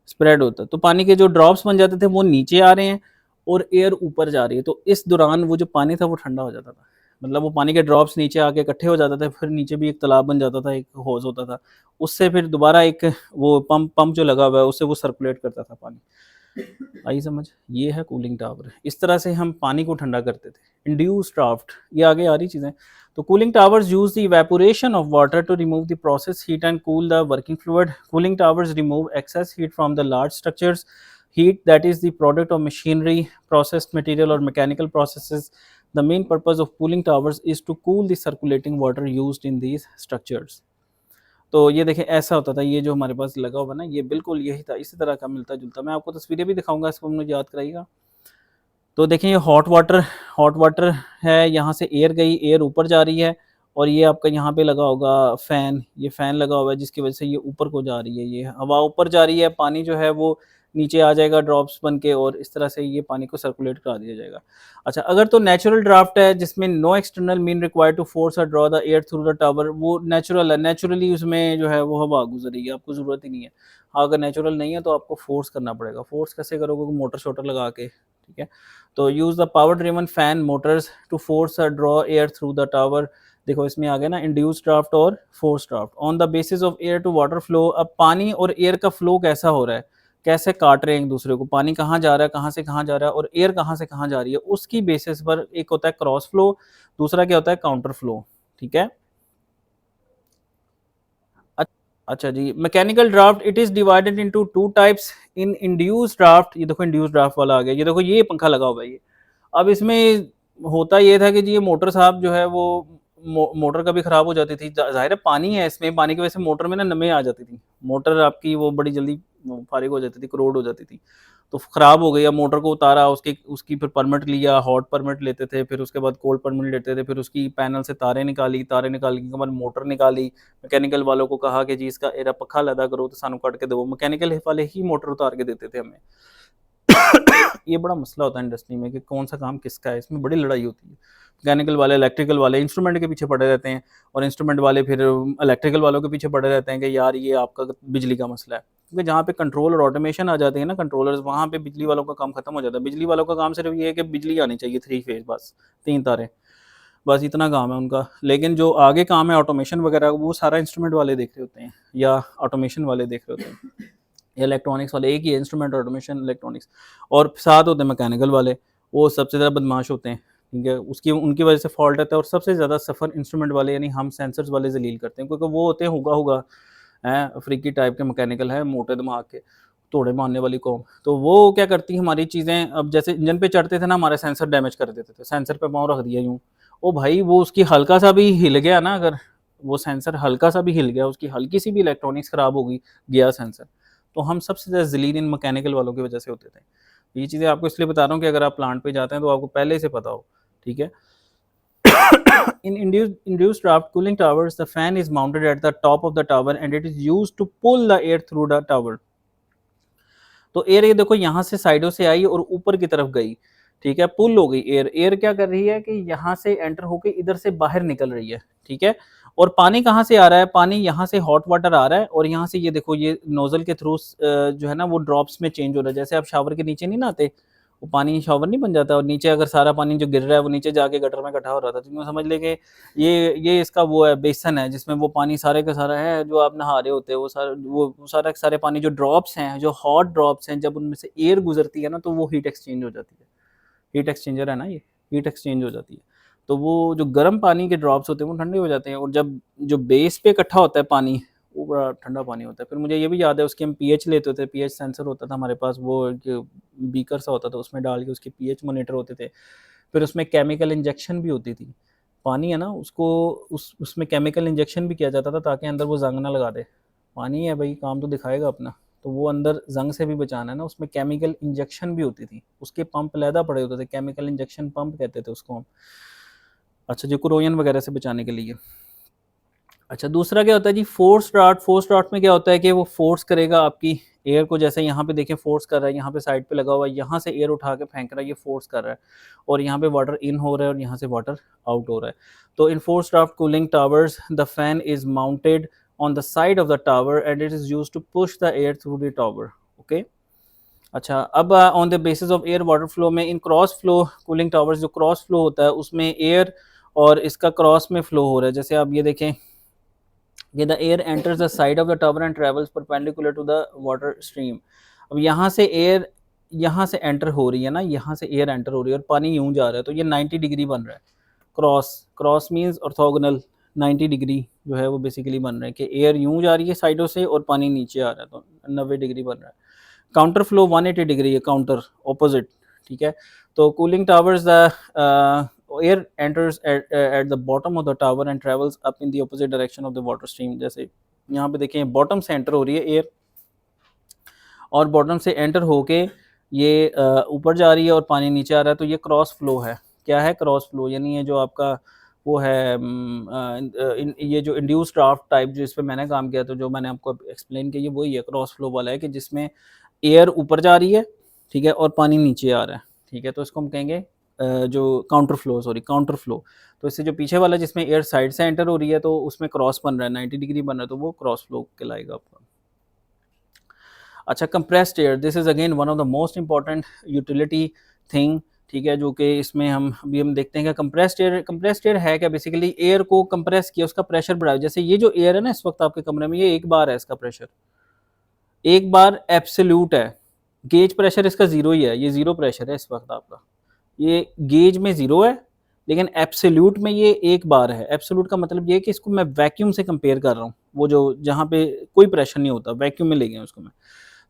स्प्रेड होता, तो पानी के जो ड्रॉप्स बन जाते थे वो नीचे आ रहे हैं और एयर ऊपर जा रही है, तो इस दौरान वो जो पानी था वो ठंडा हो जाता था, मतलब वो पानी के ड्रॉप्स नीचे आके इकट्ठे हो जाते थे, फिर नीचे भी एक तालाब बन जाता था, एक होज होता था, उससे फिर दोबारा एक वो पंप जो लगा हुआ है उससे वो सर्कुलेट करता था पानी। आई समझ, ये है कूलिंग टावर, इस तरह से हम पानी को ठंडा करते थे, इंड्यूस ड्राफ्ट, ये आगे आ रही चीज़ें। तो cooling towers use the evaporation of water to remove the process heat and cool the working fluid. Cooling towers remove excess heat from the large structures, heat that is the product of machinery, processed material or mechanical processes. The main purpose of cooling towers is to cool the circulating water used in these structures. तो ये देखिए ऐसा होता था, ये जो हमारे पास लगा हुआ ना, ये बिल्कुल यही था, इसी तरह का मिलता जुलता. मैं आपको तस्वीरें भी दिखाऊंगा, इसको मुझे याद कराइएगा. तो देखिए ये हॉट वाटर है, यहाँ से एयर गई, एयर ऊपर जा रही है, और ये आपका यहाँ पे लगा होगा फ़ैन, ये फ़ैन लगा हुआ है जिसकी वजह से ये ऊपर को जा रही है, ये हवा ऊपर जा रही है, पानी जो है वो नीचे आ जाएगा ड्रॉप्स बन के, और इस तरह से ये पानी को सर्कुलेट करा दिया जाएगा. अच्छा, अगर तो नेचुरल ड्राफ्ट है जिसमें no external mean required to force or draw the air through the tower, वो नेचुरल है, नेचुरली उसमें जो है वो हवा गुजरेगी, आपको ज़रूरत ही नहीं है. हाँ, अगर नेचुरल नहीं है तो आपको फोर्स करना पड़ेगा. फोर्स कैसे करोगे? मोटर शोटर लगा के, ठीक है. तो use the power driven fan motors to force or draw air through the tower. देखो इसमें आ गया ना इंड्यूस ड्राफ्ट और force draft. On the basis of air to water flow, अब पानी और एयर का फ्लो कैसा हो रहा है, कैसे काट रहे हैं एक दूसरे को, पानी कहाँ जा रहा है, कहाँ से कहाँ जा रहा है, और एयर कहाँ से कहाँ जा रही है, उसकी बेसिस पर एक होता है क्रॉस फ्लो, दूसरा क्या होता है काउंटर फ्लो. ठीक है. अच्छा जी, mechanical draft it is divided into two types. In induce draft, ये देखो इंड्यूस ड्राफ्ट वाला आ गया, ये देखो ये पंखा लगा हुआ है ये. अब इसमें होता ये था कि जी ये मोटर साहब जो है वो मोटर कभी ख़राब हो जाती थी. ज़ाहिर है पानी है इसमें, पानी की वजह से मोटर में ना नमी आ जाती थी, मोटर आपकी वो बड़ी जल्दी फारिग हो जाती थी, करोड हो जाती थी. तो ख़राब हो गई, अब मोटर को उतारा, उसकी उसकी फिर परमिट लिया, हॉट परमिट लेते थे, फिर उसके बाद कोल्ड परमिट लेते थे, फिर उसकी पैनल से तारें निकाली, तारें निकालने के बाद मोटर निकाली. मैकेनिकल वालों को कहा कि जी इसका एरा पक्का लदा करो तो सानू कट के दो, मैकेनिकल वाले ही मोटर उतार के देते थे हमें. ये बड़ा मसला होता है इंडस्ट्री में कि कौन सा काम किसका है, इसमें बड़ी लड़ाई होती है. मैकेनिकल वाले इलेक्ट्रिकल वाले इंस्ट्रूमेंट के पीछे पड़े रहते हैं, और इंस्ट्रूमेंट वाले फिर इलेक्ट्रिकल वालों के पीछे पड़े रहते हैं कि यार ये आपका बिजली का मसला है. क्योंकि जहाँ पे कंट्रोल और ऑटोमेशन आ जाते हैं ना कंट्रोलर्स, वहाँ पे बिजली वालों का काम खत्म हो जाता है. बिजली वालों का काम सिर्फ ये है कि बिजली आनी चाहिए, 3 फेज, बस 3 तारें, बस इतना काम है उनका. लेकिन जो आगे काम है ऑटोमेशन वगैरह, वो सारा इंस्ट्रूमेंट वाले देख रहे होते हैं या ऑटोमेशन वाले देख रहे होते हैं. इलेक्ट्रॉनिक्स वाले, एक ही इंस्ट्रूमेंट ऑटोमेशन इलेक्ट्रॉनिक्स, और साथ होते हैं मैकेनिकल वाले, वो सबसे ज़्यादा बदमाश होते हैं. ठीक है, उसकी उनकी वजह से फॉल्ट रहता है, और सबसे ज़्यादा सफ़र इंस्ट्रूमेंट वाले यानी हम सेंसर्स वाले जलील करते हैं, क्योंकि वो होते हैं हुआ हुआ हैं, अफ्रीकी टाइप के मैकेनिकल है, मोटे दिमाग के, तोड़े मारने वाली कौम. तो वो क्या करती है हमारी चीज़ें, अब जैसे इंजन पे चढ़ते थे ना, हमारे सेंसर डैमेज कर देते थे, सेंसर पे पाँव रख दिया यूँ, ओ भाई वो उसकी हल्का सा भी हिल गया ना, अगर वो सेंसर हल्का सा भी हिल गया, उसकी हल्की सी भी इलेक्ट्रॉनिक्स ख़राब हो गई, गया सेंसर, तो हम सबसे ज़्यादा ज़लील इन मैकेनिकल वालों की वजह से होते थे. ये चीज़ें आपको इसलिए बता रहा हूँ कि अगर आप प्लांट पे जाते हैं तो आपको पहले से पता हो. ठीक है. In induced draft cooling towers, the fan is mounted at the top of the tower and it is used to pull the air through the tower. तो एयर ये देखो यहाँ से साइडों से आई और ऊपर की तरफ गई. ठीक है, पुल हो गई एयर. एयर क्या कर रही है कि यहाँ से एंटर होकर इधर से बाहर निकल रही है. ठीक है, और पानी कहाँ से आ रहा है, पानी यहाँ से हॉट वाटर आ रहा है, और यहाँ से ये देखो ये नोजल के थ्रू जो है ना वो ड्रॉप्स में चेंज हो रहा है. जैसे आप शावर के नीचे नहीं नहाते, वो पानी शावर नहीं बन जाता, और नीचे अगर सारा पानी जो गिर रहा है वो नीचे जाके गटर में इकट्ठा हो रहा था, तो यूँ समझ ले कि ये इसका वो है बेसन है जिसमें वो पानी सारे का सारा है जो आप नहा रहे होते हैं, वो सारा सारे पानी जो ड्रॉप्स हैं, जो हॉट ड्रॉप्स हैं, जब उनमें से एयर गुजरती है ना तो वो हीट एक्सचेंज हो जाती है. हीट एक्सचेंजर है ना ये, हीट एक्सचेंज हो जाती है. तो वो जो गर्म पानी के ड्रॉप्स होते हैं वो ठंडे हो जाते हैं, और जब जो बेस पे इकट्ठा होता है पानी, वो बड़ा ठंडा पानी होता है. फिर मुझे ये भी याद है उसके हम पीएच लेते थे, पीएच सेंसर होता था हमारे पास, वो एक बीकर सा होता था, उसमें डाल के उसके पीएच मॉनिटर होते थे. फिर उसमें केमिकल इंजेक्शन भी होती थी. पानी है ना उसको उसमें केमिकल इंजेक्शन भी किया जाता था ताकि अंदर वो जंग ना लगा दे. पानी है भाई, काम तो दिखाएगा अपना, तो वो अंदर जंग से भी बचाना है ना, उसमें केमिकल इंजेक्शन भी होती थी, उसके पंप लैदा पड़े होते थे, केमिकल इंजेक्शन पंप कहते थे उसको हम. अच्छा, जो कोरोजन वगैरह से बचाने के लिए. अच्छा, दूसरा क्या होता है जी फोर्स ड्राफ्ट. फोर्स ड्राफ्ट में क्या होता है कि वो फोर्स करेगा आपकी एयर को, जैसे यहाँ पे देखें फोर्स कर रहा है, यहाँ पे साइड पे लगा हुआ है, यहाँ से एयर उठा के फेंक रहा है, ये फोर्स कर रहा है, और यहाँ पे वाटर इन हो रहा है और यहाँ से वाटर आउट हो रहा है. तो in force draft cooling towers the fan is mounted on the side of the tower and it is use to push the air through the tower. Okay. अच्छा, अब on the basis of air water flow में in cross flow cooling towers, जो cross flow होता है उसमें air और इसका cross में फ्लो हो रहा है. जैसे आप ये देखें कि the air enters the side of the tower and travels perpendicular to the water stream. अब यहाँ से एयर यहाँ से एंटर हो रही है ना, यहाँ से एयर एंटर हो रही है और पानी यूं जा रहा है, तो ये 90 डिग्री बन रहा है. Cross, cross means orthogonal 90 degree जो है वो बेसिकली बन रहा है कि एयर यूं जा रही है साइडों से और पानी नीचे आ रहा है, तो 90 डिग्री बन रहा है। काउंटर फ्लो 180 डिग्री है, काउंटर ऑपोजिट, ठीक है। तो cooling towers, the air enters at the bottom of the tower and travels up in the opposite direction of the water stream. जैसे यहाँ पे देखें बॉटम से एंटर हो रही है एयर और बॉटम से एंटर होके ये ऊपर जा रही है और पानी नीचे आ रहा है, तो ये क्रॉस फ्लो है। क्या है क्रॉस फ्लो? यानी ये जो आपका वो है ये जो इंड्यूस ड्राफ्ट टाइप जो इस पे मैंने काम किया, तो जो मैंने आपको एक्सप्लेन किया, ये वही है, क्रॉस फ्लो वाला है कि जिसमें एयर ऊपर जा रही है, ठीक है, और पानी नीचे आ रहा है, ठीक है। तो इसको हम कहेंगे जो counter flow, sorry counter flow. तो इससे जो पीछे वाला जिसमें एयर साइड से एंटर हो रही है तो उसमें क्रॉस बन रहा है, 90 डिग्री बन रहा है, तो वो क्रॉस फ्लो कहलाएगा आपका। अच्छा, compressed air, this is again one of the most important utility thing, ठीक है, जो कि इसमें हम देखते हैं कि कंप्रेस्ड एयर है क्या? बेसिकली एयर को कंप्रेस किया, उसका प्रेशर बढ़ाया। जैसे ये जो एयर है ना इस वक्त आपके कमरे में, ये 1 बार है इसका प्रेशर, 1 बार एब्सोल्यूट है। गेज प्रेशर इसका 0 ही है, ये 0 प्रेशर है इस वक्त आपका, ये गेज में 0 है, लेकिन एब्सोल्यूट में ये 1 बार है। एब्सोल्यूट का मतलब ये है कि इसको मैं वैक्यूम से कंपेयर कर रहा हूँ, वो जो जहाँ पे कोई प्रेशर नहीं होता, वैक्यूम में ले गया उसको मैं।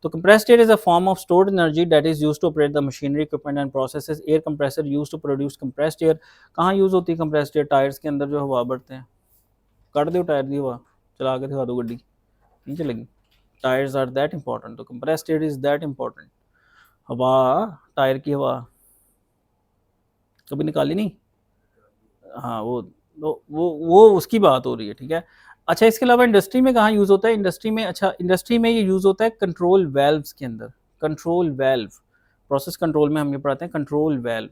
तो compressed air is a form of stored energy that is used to operate the machinery, equipment and processes. Air compressor used to produce compressed air. कहाँ यूज़ होती है compressed air? टायर्स के अंदर जो हवा भरते हैं। काट दो टायर की हवा, चला के दिखा दो गड्डी, नहीं चलेगी। टायर्स आर दैट इंपॉर्टेंट, तो compressed air is that important। हवा, टायर की हवा कभी निकाली नहीं? हाँ, वो उसकी बात हो रही है, ठीक है। अच्छा, इसके अलावा इंडस्ट्री में कहाँ यूज़ होता है? इंडस्ट्री में, अच्छा इंडस्ट्री में ये यूज़ होता है कंट्रोल वेल्व्स के अंदर। कंट्रोल वेल्व, प्रोसेस कंट्रोल में हम ये पढ़ाते हैं कंट्रोल वेल्व।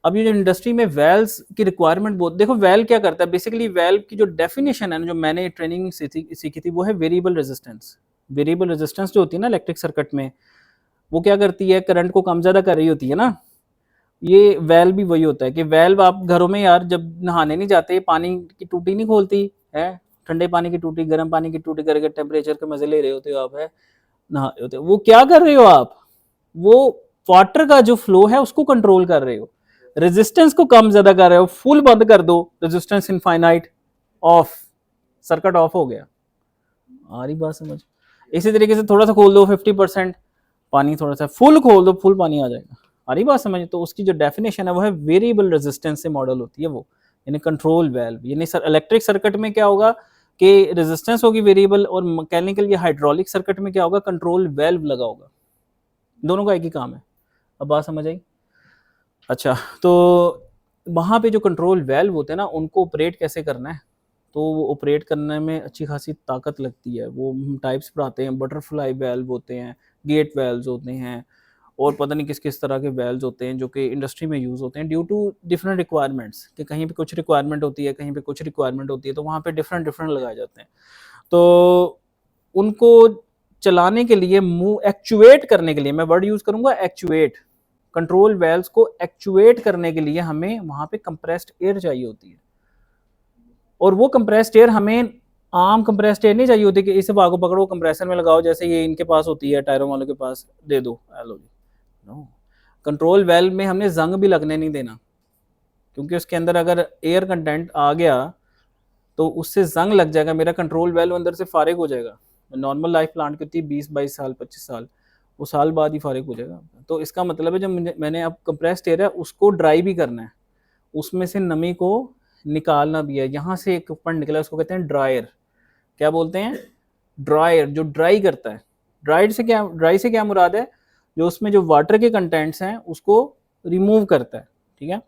अब ये जो इंडस्ट्री में वेल्व्स की रिक्वायरमेंट बहुत, देखो वेल्व क्या करता है बेसिकली, वेल्व की जो डेफिनेशन है ना, जो मैंने ट्रेनिंग सीखी थी, वो है वेरिएबल रेजिस्टेंस। वेरिएबल रेजिस्टेंस जो होती है ना इलेक्ट्रिक सर्किट में, वो क्या करती है, करंट को कम ज़्यादा कर रही होती है ना। ये वेल्व भी वही होता है कि वेल्व आप घरों में यार जब नहाने नहीं जाते, पानी की टूटी नहीं खोलती है, ठंडे पानी की टूटी, गर्म पानी की टूटी करके टेम्परेचर के मजे ले रहे होते हो आप, है नहा रहे होते हो, वो क्या कर रहे हो आप? वो वाटर का जो फ्लो है उसको कंट्रोल कर रहे हो, रेजिस्टेंस को कम ज्यादा कर रहे हो। फुल बंद कर दो, resistance infinite, of, circuit of हो गया। आ रही बात समझ? इसी तरीके से थोड़ा सा खोल दो 50% पानी, थोड़ा सा फुल खोल दो, फुल पानी आ जाएगा। आ रही बात समझ? तो उसकी जो डेफिनेशन है वो है वेरिएबल रेजिस्टेंस से मॉडल होती है वो, यानी कंट्रोल वेल्व। यानी सर इलेक्ट्रिक सर्किट में क्या होगा कि रेजिस्टेंस होगी वेरिएबल, और मैकेनिकल या हाइड्रोलिक सर्किट में क्या होगा, कंट्रोल वेल्व लगा होगा। दोनों का एक ही काम है। अब बात समझ आई? अच्छा, तो वहाँ पे जो कंट्रोल वेल्व होते हैं ना, उनको ऑपरेट कैसे करना है, तो वो ऑपरेट करने में अच्छी खासी ताकत लगती है। वो हम टाइप्स पढ़ाते हैं, बटरफ्लाई वेल्व होते हैं, गेट वेल्व्स होते हैं, और पता नहीं किस किस तरह के वेल्व्स होते हैं जो कि इंडस्ट्री में यूज़ होते हैं ड्यू टू डिफरेंट रिक्वायरमेंट्स, कि कहीं पे कुछ रिक्वायरमेंट होती है, कहीं पे कुछ रिक्वायरमेंट होती है, तो वहाँ पे डिफरेंट डिफरेंट लगाए जाते हैं। तो उनको चलाने के लिए, मूव, एक्चुएट करने के लिए, मैं वर्ड यूज़ करूँगा एक्चुएट, कंट्रोल वेल्व्स को एक्चुएट करने के लिए हमें वहाँ पे कंप्रेस्ड एयर चाहिए होती है। और वो कंप्रेस्ड एयर हमें आम कंप्रेस्ड एयर नहीं चाहिए होती कि इस हवा को पकड़ो कंप्रेसर में लगाओ, जैसे ये इनके पास होती है, टायरों वालों के पास दे दो, हेलो जी। नो, कंट्रोल वेल्व में हमने जंग भी लगने नहीं देना, क्योंकि उसके अंदर अगर एयर कंटेंट आ गया तो उससे जंग लग जाएगा, मेरा कंट्रोल वेल्व अंदर से फारिग हो जाएगा। नॉर्मल लाइफ प्लांट की होती है 20-22 साल, 25 साल, वो साल बाद ही फारिग हो जाएगा। तो इसका मतलब है जब मैंने अब कंप्रेस्ड एयर है उसको ड्राई भी करना है, उसमें से नमी को निकालना भी है। यहाँ से एक फंड निकला, उसको कहते हैं ड्रायर। क्या बोलते हैं? ड्रायर, जो ड्राई करता है। ड्राई से क्या मुराद है? जो उसमें जो वाटर के कंटेंट्स हैं उसको रिमूव करता है, ठीक है।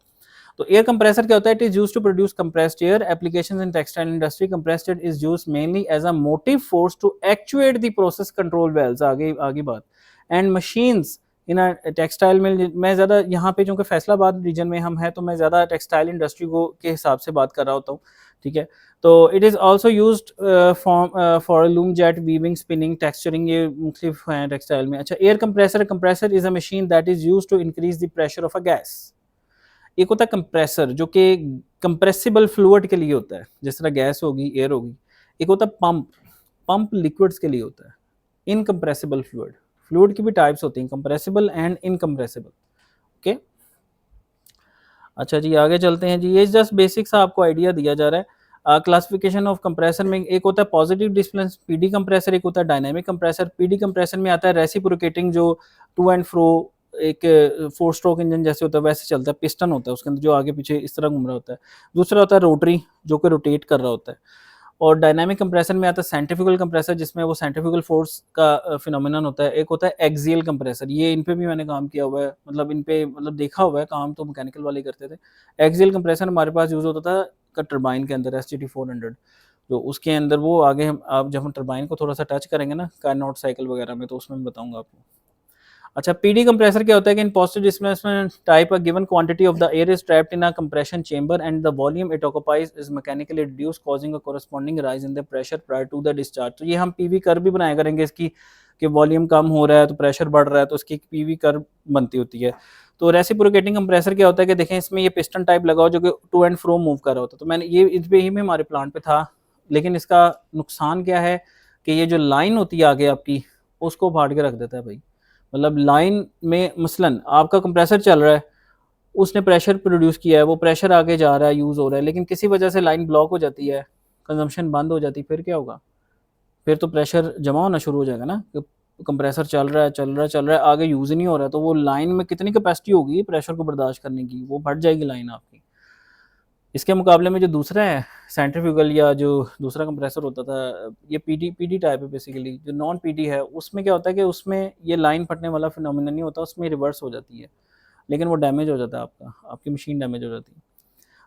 तो एयर कंप्रेसर क्या होता है? It is used to produce compressed air. Applications in textile industry, compressed air is used mainly as a motive force to actuate the process control valves. आगे बात, एंड मशीन्स इन टेक्सटाइल में, मैं ज़्यादा यहाँ पे चूँकि फैसलाबाद रीजन में हम हैं तो मैं ज़्यादा टेक्सटाइल इंडस्ट्री को के हिसाब से बात कर रहा होता हूँ, ठीक है। तो it is also used for loom jet, weaving, spinning, texturing, ये मुख्तलिफ हैं टेक्सटाइल में। अच्छा, air compressor is a machine that is used to increase the pressure of a gas. एक होता है कंप्रेसर जो कि कंप्रेसिबल फ्लूइड के लिए होता है, जिस तरह गैस होगी, एयर होगी। एक होता है पंप, पंप लिक्विड्स के लिए होता है, इनकम्प्रेसिबल फ्लूइड। फ्लूइड की भी टाइप्स होती हैं, कंप्रेसिबल एंड इनकम्प्रेसिबल। ओके, अच्छा जी आगे चलते हैं जी। ये जस्ट बेसिक सा आपको आइडिया दिया जा रहा है। क्लासिफिकेशन ऑफ कंप्रेसर में एक होता है पॉजिटिव डिस्प्लेस पीडी कंप्रेसर, एक होता है डायनामिक कंप्रेसर। पीडी कंप्रेसर में आता है रेसिप्रोकेटिंग, जो टू एंड फ्रो एक 4 स्ट्रोक इंजन जैसे होता है वैसे चलता है, पिस्टन होता है उसके अंदर जो आगे पीछे इस तरह घूम रहा होता है। दूसरा होता है रोटरी, जो कि रोटेट कर रहा होता है। और डायनामिक कंप्रेसर में आता है सेंट्रीफ्यूगल कंप्रेसर, जिसमें वो सेंट्रीफ्यूगल फोर्स का फिनोमेनन होता है। एक होता है एक्सियल कंप्रेसर, ये इन पे भी मैंने काम किया हुआ है, मतलब इन पे मतलब देखा हुआ है, काम तो मैकेनिकल वाले करते थे। एक्सियल कंप्रेसर हमारे पास यूज होता था का टरबाइन के अंदर, एस टी 400, तो उसके अंदर वो आगे हम आप जब हम टरबाइन को थोड़ा सा टच करेंगे ना कार्नोट साइकिल वगैरह में, तो उसमें मैं बताऊंगा आपको। अच्छा, पीडी कंप्रेसर क्या होता है कि in positive displacement type a given quantity of the air is trapped in a compression chamber and the volume it occupies is mechanically reduced causing a corresponding rise in the pressure prior to the discharge. तो ये हम PV curve भी बनाया करेंगे इसकी, कि volume कम हो रहा है तो प्रेशर बढ़ रहा है, तो उसकी पीवी कर्व बनती होती है। तो रेसिप्रोकेटिंग कंप्रेसर क्या होता है कि देखें इसमें ये पिस्टन टाइप लगा हो जो कि टू एंड फ्रो मूव कर रहा होता है। तो मैंने ये इस पे ही में हमारे प्लांट पे था, लेकिन इसका नुकसान क्या है कि ये जो लाइन होती है आगे आपकी, उसको फाड़ के रख देता है भाई। मतलब लाइन में मसलन आपका कंप्रेसर चल रहा है, उसने प्रेशर प्रोड्यूस किया है, वो प्रेशर आगे जा रहा है, यूज़ हो रहा है, लेकिन किसी वजह से लाइन ब्लॉक हो जाती है, कंजम्पशन बंद हो जाती है, फिर क्या होगा? फिर तो प्रेशर जमा होना शुरू हो जाएगा ना। कंप्रेसर चल रहा है चल रहा है चल रहा है, आगे यूज़ ही नहीं हो रहा है, तो वो लाइन में कितनी कैपेसिटी होगी प्रेशर को बर्दाश्त करने की, वो बढ़ जाएगी लाइन आपकी। इसके मुकाबले में जो दूसरा है सेंट्रीफ्यूगल, या जो दूसरा कंप्रेसर होता था, ये पीडी पीडी टाइप है बेसिकली। जो नॉन पीडी है उसमें क्या होता है कि उसमें ये लाइन फटने वाला फिनोमिना नहीं होता, उसमें रिवर्स हो जाती है, लेकिन वो डैमेज हो जाता है, आपकी मशीन डैमेज हो जाती है।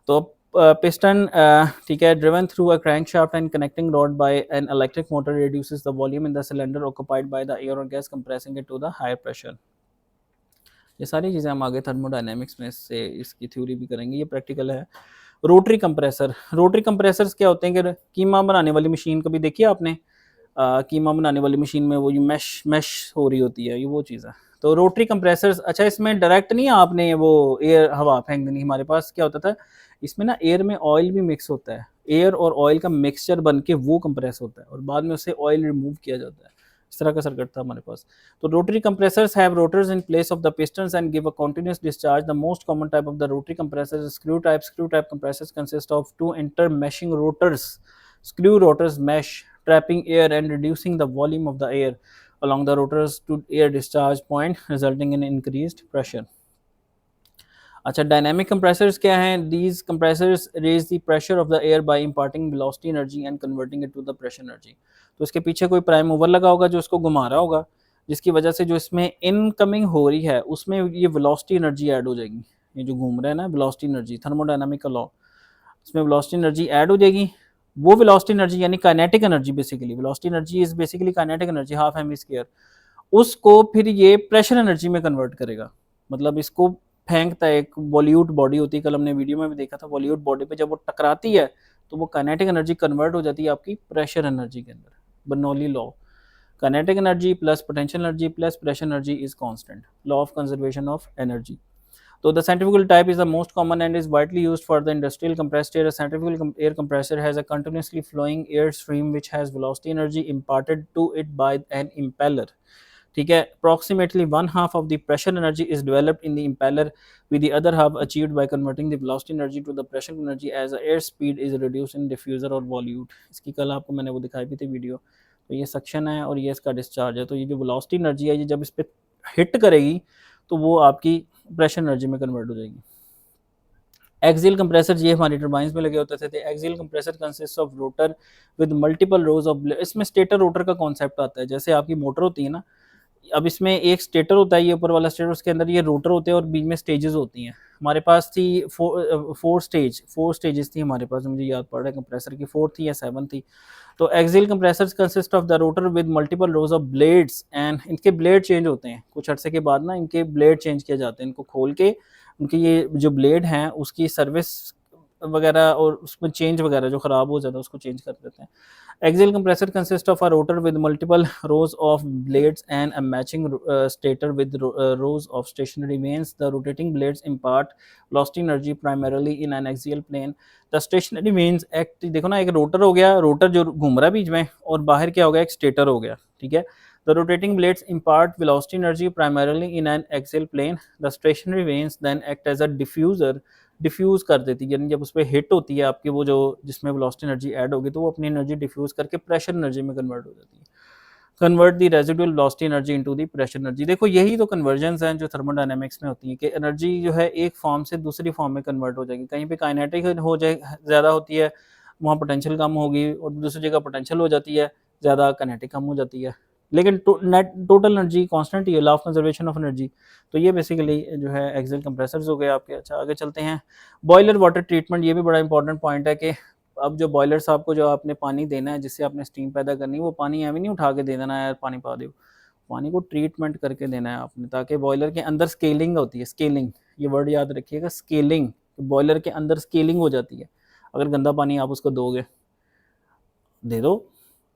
तो पिस्टन ठीक है, driven through a crankshaft and connecting rod by an electric motor reduces the volume in the cylinder occupied by the air or gas compressing it to the higher pressure. ये सारी चीज़ें हम आगे थर्मोडायनेमिक्स में से इसकी थ्योरी भी करेंगे, ये प्रैक्टिकल है। रोटरी कंप्रेसर, रोटरी कंप्रेसर्स क्या होते हैं कि कीमा बनाने वाली मशीन कभी देखी है आपने? कीमा बनाने वाली मशीन में वो ये मैश मैश हो रही होती है, ये वो चीज़ है। तो रोटरी कंप्रेसर्स, अच्छा इसमें डायरेक्ट नहीं आपने वो एयर हवा फेंक देनी। हमारे पास क्या होता था, इसमें ना एयर में ऑयल भी मिक्स होता है, एयर और ऑयल का मिक्सचर बन के वो कंप्रेस होता है और बाद में उससे ऑयल रिमूव किया जाता है। इस तरह का सर्किट था हमारे पास। तो rotary compressors have rotors in place of the pistons and give a continuous discharge. The most common type of the rotary compressor is screw type. Screw type compressors consist of two intermeshing rotors. Screw rotors mesh, trapping air and reducing the volume of the air along the rotors to air discharge point, resulting in increased pressure. अच्छा, dynamic compressors क्या हैं? These compressors raise the pressure of the air by imparting velocity energy and converting it to the pressure energy. तो इसके पीछे कोई prime mover लगा होगा जो इसको घुमा रहा होगा, जिसकी वजह से जो इसमें इनकमिंग हो रही है उसमें ये वेलोसिटी एनर्जी ऐड हो जाएगी। ये जो घूम रहा है ना वेलोसिटी एनर्जी, थर्मोडायनामिक का लॉ, इसमें वेलोसिटी एनर्जी ऐड हो जाएगी। वो वेलोसिटी एनर्जी यानी kinetic energy, basically velocity energy is basically kinetic energy half m square, उसको फिर ये प्रेशर एनर्जी में कन्वर्ट करेगा। मतलब इसको फेंकता है, एक वॉल्यूट बॉडी होती है, कल हमने वीडियो में भी देखा था, वॉल्यूट बॉडी पे जब वो टकराती है तो वो काइनेटिक एनर्जी कन्वर्ट हो जाती है आपकी प्रेशर एनर्जी के अंदर। Bernoulli law, kinetic energy plus potential energy plus pressure energy is constant, law of conservation of energy. So the centrifugal type is the most common and is widely used for the industrial compressed air. A centrifugal air compressor has a continuously flowing air stream which has velocity energy imparted to it by an impeller. ठीक है, approximately one half of the pressure energy is developed in the impeller with the other half achieved by converting the velocity energy to the pressure energy as the air speed is reduced in diffuser or volute. इसकी कल आपको मैंने वो दिखाई भी थी video. तो ये सक्शन है और ये इसका डिस्चार्ज है। तो ये जो वेलोसिटी एनर्जी है ये जब इस पर हिट करेगी तो वो आपकी प्रेशर एनर्जी में कन्वर्ट हो जाएगी। एक्सियल कंप्रेसर ये हमारी टरबाइंस में लगे होते थे। Axial compressor consist of rotor with multiple rose of, इसमें स्टेटर रोटर का कॉन्सेप्ट आता है। जैसे आपकी मोटर होती है ना, अब इसमें एक स्टेटर होता है, ये ऊपर वाला स्टेटर, उसके अंदर ये रोटर होते हैं और बीच में स्टेजेस होती हैं। हमारे पास थी फोर स्टेजेस थी हमारे पास, मुझे याद पड़ रहा है कंप्रेसर की 4 थी या 7 थी। तो axial compressors consist of the rotor with multiple rose of blades and इनके ब्लेड चेंज होते हैं कुछ अर्से के बाद ना, इनके ब्लेड चेंज किए जाते हैं। इनको खोल के उनकी ये जो ब्लेड हैं उसकी सर्विस वगैरह और उसमें चेंज वगैरह जो ख़राब हो जाता है उसको चेंज कर देते हैं। Axial compressor consists of a rotor with multiple rows of blades and a matching stator with rows of stationary vanes. The rotating blades impart velocity energy primarily in an axial plane. The stationary vanes act, देखो ना, एक rotor हो गया, rotor जो घूम रहा है बीच में, और बाहर क्या हो गया, एक स्टेटर हो गया, ठीक है। The rotating blades impart velocity energy primarily in an axial plane. The stationary vanes then act as a diffuser. Diffuse कर देती है, यानी जब उस पर हिट होती है आपकी वो जो जिसमें वेलोसिटी एनर्जी ऐड होगी तो वो अपनी एनर्जी डिफ्यूज करके प्रेशर एनर्जी में कन्वर्ट हो जाती है. Convert the residual velocity energy into the pressure energy. देखो यही तो कन्वर्जन्स हैं जो थर्मोडायनेमिक्स में होती है कि एनर्जी जो है एक फॉर्म से दूसरी फॉर्म में कन्वर्ट हो जाएगी. कहीं पे काइनेटिक हो जाए ज़्यादा होती है, वहाँ पोटेंशियल कम होगी, और दूसरी जगह पोटेंशियल हो जाती है ज़्यादा, काइनेटिक कम हो जाती है. लेकिन नेट टोटल एनर्जी कांस्टेंट ही है, law of conservation of energy. तो ये बेसिकली जो है एक्सियल कंप्रेसर्स हो गए आपके. अच्छा आगे चलते हैं. बॉयलर वाटर ट्रीटमेंट, ये भी बड़ा इंपॉर्टेंट पॉइंट है कि अब जो बॉयलर्स आपको जो आपने पानी देना है जिससे आपने स्टीम पैदा करनी है, वो पानी एवं नहीं उठा के दे देना है यार पानी पा दो. पानी को ट्रीटमेंट करके देना है आपने, ताकि बॉयलर के अंदर स्केलिंग होती है. स्केलिंग, ये वर्ड याद रखिएगा, स्केलिंग. बॉयलर के अंदर स्केलिंग हो जाती है अगर गंदा पानी आप उसको दोगे. दे दो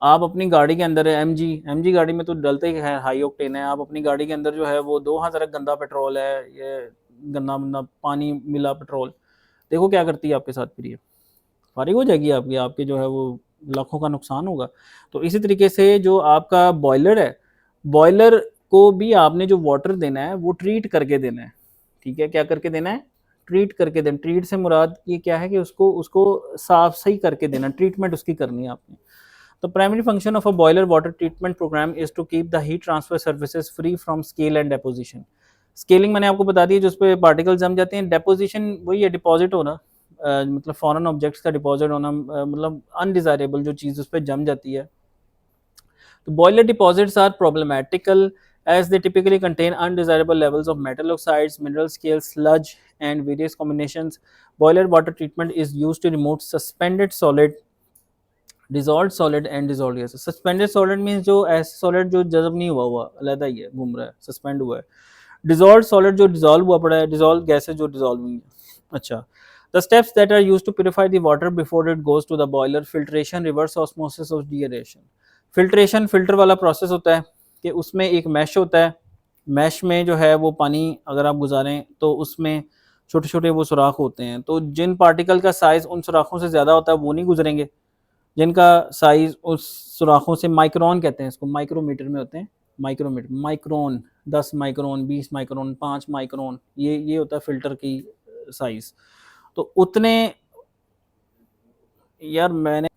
आप अपनी गाड़ी के अंदर एमजी गाड़ी में तो डलते ही है, हाई ऑक्टेन है. आप अपनी गाड़ी के अंदर जो है वो 2000 गंदा पेट्रोल है, ये गंदा पानी मिला पेट्रोल, देखो क्या करती है आपके साथ. फिर ये फारिग हो जाएगी आपकी, आपके जो है वो लाखों का नुकसान होगा. तो इसी तरीके से जो आपका बॉयलर है, बॉयलर को भी आपने जो वाटर देना है वो ट्रीट करके देना है. ठीक है, क्या करके देना है? ट्रीट करके देना. ट्रीट से मुराद ये क्या है कि उसको उसको साफ सही करके देना, ट्रीटमेंट उसकी करनी है आपने. The primary function of a boiler water treatment program is to keep the heat transfer surfaces free from scale and deposition. Scaling मैंने आपको बता दी है, जो उस पर पार्टिकल जम जाते हैं. डेपोजिशन वही है, डिपॉजिट होना, मतलब फॉरेन ऑब्जेक्ट्स का डिपॉजिट होना, मतलब अनडिजायरेबल जो चीज़ उस पर जम जाती है. तो boiler deposits are problematical as they typically contain undesirable levels of metal oxides, mineral scales, sludge, and various combinations. Boiler water treatment is used to remove suspended solid, dissolve solid and dissolve gases. Suspended solid means जो ऐसे solid जो जज़ब नहीं हुआ अलग ही है, घूम रहा है, सस्पेंड हुआ है. डिजॉल्व सॉलिड जो डिजॉल्व हुआ पड़ा है, डिजॉल्व गैसेस जो डिजॉल्व हुई है. अच्छा, the steps that are used to purify the water before it goes to the boiler. Filtration, reverse osmosis और डीएरेशन. फिल्ट्रेशन, फिल्टर वाला प्रोसेस होता है कि उसमें एक मैश होता है. मैश में जो है वो पानी अगर आप गुजारें तो उसमें छोटे छोटे वो सुराख होते हैं. तो जिन पार्टिकल का साइज़ उन सुराखों से ज़्यादा होता है वो नहीं गुजरेंगे. जिनका साइज उस सुराखों से, माइक्रोन कहते हैं इसको, माइक्रोमीटर में होते हैं. Micrometre, micron, 10 micron, 20 micron, 5 micron, ये होता है फिल्टर की साइज. तो उतने यार मैंने.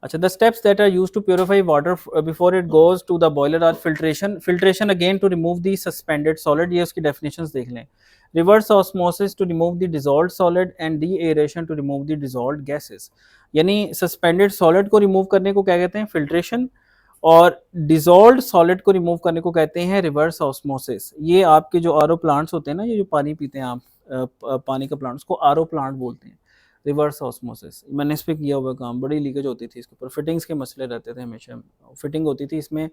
अच्छा, the steps that are used to purify water before it goes to the boiler are filtration. Filtration again to remove the suspended solid, ये उसकी डेफिनेशंस देख लें. Reverse osmosis to remove the dissolved solid and deaeration to remove the dissolved gases. यानी suspended solid को remove करने को क्या कहते हैं? फिल्ट्रेशन. और डिजॉल्व्ड सॉलिड को रिमूव करने को कहते हैं रिवर्स ऑस्मोसिस. ये आपके जो आरओ प्लांट्स होते हैं ना, ये जो पानी पीते हैं आप, पानी का प्लांट, उसको आरओ प्लांट बोलते हैं. रिवर्स ऑस्मोसिस मैंने इस पर किया हुआ काम, बड़ी लीकेज होती थी इसके ऊपर, फिटिंग्स के मसले रहते थे हमेशा. फिटिंग होती थी इसमें,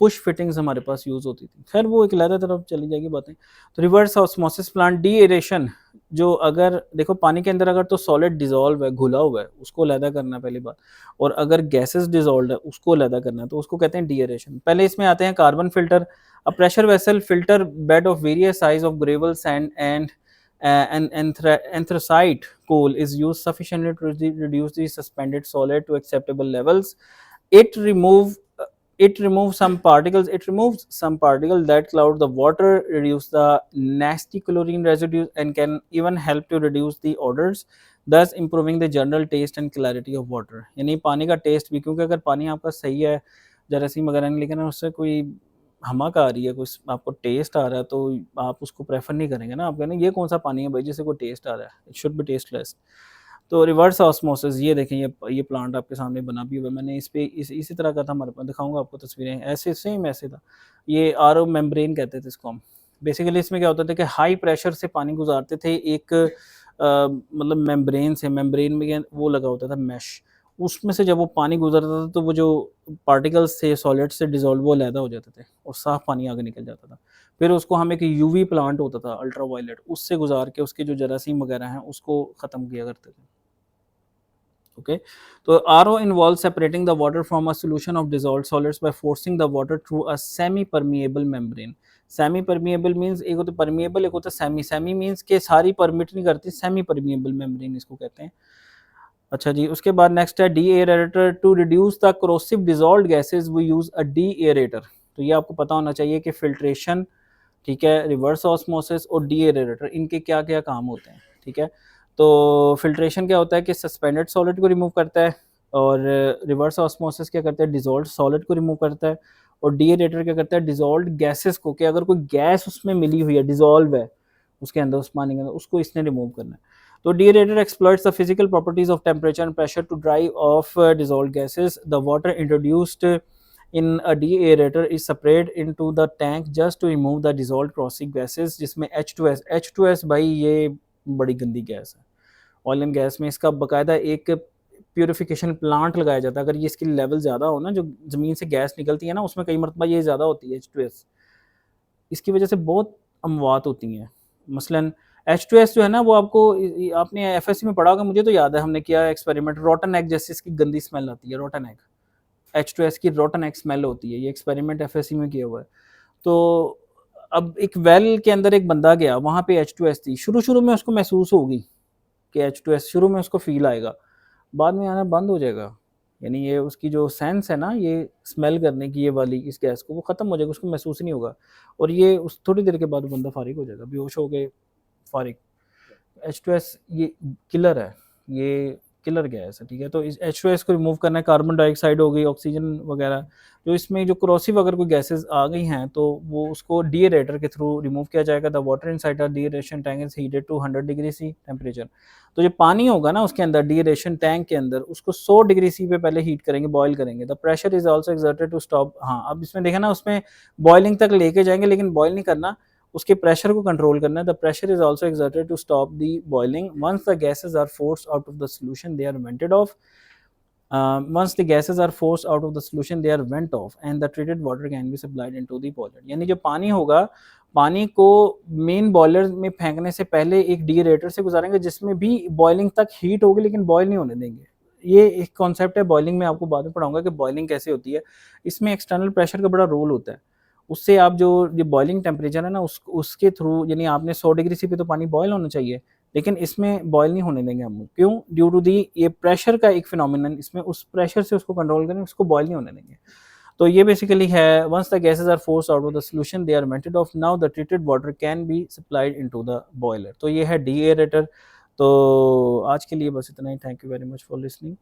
पुश फिटिंग्स हमारे पास यूज़ होती थी. खैर वो एक अलग तरफ चली जाएगी बातें. तो reverse osmosis plant. D aeration, जो अगर देखो पानी के अंदर अगर तो सॉलिड डिजॉल्व है, घुला हुआ है, उसको अलहदा करना है पहली बात. और अगर गैसेस डिजॉल्व है उसको अलहदा करना है, तो उसको कहते हैं डी एरेशन. पहले इसमें आते हैं carbon filter. A pressure Bessel filter bed of various size of gravel, sand and anthracite coal is used sufficiently to reduce the suspended solid to acceptable levels. It removes some particles. It removes some particles that cloud the water, reduce the nasty chlorine residues, and can even help to reduce the odors, thus improving the general taste and clarity of water. यानी पानी का test भी, क्योंकि अगर पानी आपका सही है, जरासीम वगैरह नहीं, लेकिन उससे कोई हमक आ रही है, कुछ आपको टेस्ट आ रहा है, तो आप उसको प्रेफर नहीं करेंगे ना. आप कहेंगे ये कौन सा पानी है भाई जिससे कोई टेस्ट आ रहा है, इट शुड बी टेस्टलेस. तो रिवर्स ऑस्मोसिस, ये देखें, ये प्लांट आपके सामने बना भी हुआ है. मैंने इस पे इसी तरह का था हमारे पास, दिखाऊंगा आपको तस्वीरें, ऐसे सेम ऐसे था. ये आरओ मेम्ब्रेन कहते थे इसको हम. बेसिकली इसमें क्या होता था कि हाई प्रेशर से पानी गुजारते थे एक मतलब मेम्ब्रेन से, मेम्ब्रेन में वो लगा होता था मैश. उसमें से जब वो पानी गुजरता था तो वो जो पार्टिकल्स थे सॉलिड से डिजॉल्व, वो अलहदा हो जाते थे और साफ पानी आगे निकल जाता था. फिर उसको हम एक यूवी प्लांट होता था अल्ट्रा वायलेट, उससे गुजार के उसके जो जरासीम वगैरह हैं उसको ख़त्म किया करते थे. ओके, तो RO involve separating the water from a solution of dissolved solids by forcing the water through a semi permeable membrane. Semi permeable means एक होता है परमिएबल, एक होता है सेमी. सेमी मींस के सारी परमिट नहीं करती, सेमी परमिएबल मेम्ब्रेन इसको कहते हैं. अच्छा जी, उसके बाद नेक्स्ट है deaerator. To reduce the corrosive dissolved gases we use a deaerator. तो ये आपको पता होना चाहिए कि फ़िल्ट्रेशन, ठीक है, रिवर्स ऑस्मोसिस और डीएरेटर इनके क्या-क्या काम होते हैं, ठीक है। तो फ़िल्ट्रेशन क्या होता है कि सस्पेंडेड सॉलिड को रिमूव करता है, और रिवर्स ऑस्मोसिस क्या करता है, डिसॉल्व्ड सॉलिड को रिमूव करता है, और डीएरेटर क्या करता है, डिसॉल्व्ड गैसेस को, कि अगर कोई गैस उसमें मिली हुई है, डिसॉल्व है उसके अंदर, उस पानी के अंदर, उसको इसने रिमूव करना है। तो deaerator exploits the physical properties of temperature and pressure to drive off dissolved gases. The water introduced in a deaerator is separated into the tank just to remove the dissolved corrosive gases, जिसमें H2S भाई ये बड़ी गंदी gas है। Oil and gas में इसका बाकायदा एक प्यूरिफिकेशन प्लांट लगाया जाता है। अगर ये इसकी लेवल ज़्यादा हो ना, जो ज़मीन से गैस निकलती है ना, उसमें कई मरतबा ये ज़्यादा होती है H2S, इसकी वजह से बहुत अमवात होती हैं। मसलन H2S जो है ना, वो आपको आपने एफएससी में पढ़ा होगा, मुझे तो याद है हमने किया एक्सपेरिमेंट, रोटन एग जैसे इसकी गंदी स्मेल आती है, रोटन एग, H2S की रोटन एग स्मेल होती है। ये एक्सपेरिमेंट एफएससी में किया हुआ है। तो अब एक वेल के अंदर एक बंदा गया, वहाँ पे H2S थी, शुरू-शुरू में उसको महसूस होगी कि H2S, शुरू में उसको फ़ील आएगा, बाद में आना बंद हो जाएगा। यानी ये उसकी जो सेंस है ना, ये स्मेल करने की, ये वाली इस गैस को, वो ख़त्म हो जाएगा, उसको महसूस ही नहीं होगा, और ये उस थोड़ी देर के बाद बंदा फ़ारिग हो जाएगा, बेहोश हो के फ़ारिग। H2S ये किलर है, ये किलर गैस है, ठीक है। तो इस H2S को रिमूव करना है, कार्बन डाइऑक्साइड हो गई, ऑक्सीजन वगैरह, जो इसमें जो कोरोसिव अगर कोई गैसेस आ गई हैं, तो वो उसको डीएरेटर के थ्रू रिमूव किया जाएगा। The water inside the deaeration tank is heated to 100 degree C temperature. तो जो पानी होगा ना उसके अंदर, डीएरेशन टैंक के अंदर, उसको 100 डिग्री सी पे पहले हीट करेंगे, बॉयल करेंगे। The pressure is also exerted to stop, हाँ अब इसमें देखा ना, उसमें बॉइलिंग तक लेके जाएंगे, लेकिन बॉयल नहीं करना, उसके प्रेशर को कंट्रोल करना है। The pressure is also exerted to stop the boiling. Once the gases are forced out of the solution they are vented off. Once the gases are forced out of the solution they are went off and the treated water can be supplied into the boiler। यानी जो पानी होगा, पानी को main boiler में फेंकने से पहले एक डीएरेटर से गुजारेंगे, जिसमें भी बॉइलिंग तक हीट होगी, लेकिन बॉयल नहीं होने देंगे। ये एक कॉन्सेप्ट है बॉइलिंग में, आपको बाद में पढ़ाऊंगा कि बॉइलिंग कैसे होती है। इसमें एक्सटर्नल प्रेशर का बड़ा रोल होता है। उससे आप जो ये बॉइलिंग टेम्परेचर है ना, उसके थ्रू, यानी आपने 100 डिग्री सी पे तो पानी बॉयल होना चाहिए, लेकिन इसमें बॉयल नहीं होने देंगे हम। क्यों? ड्यू टू दी ये प्रेशर का एक फिनोमिनन, इसमें उस प्रेशर से उसको कंट्रोल करेंगे, उसको बॉयल नहीं होने देंगे। तो ये बेसिकली है, once the gases are forced out of the solution they are vented off, now the treated water can be supplied into the boiler. तो ये है डीएरेटर। तो आज के लिए बस इतना ही। Thank you very much for listening.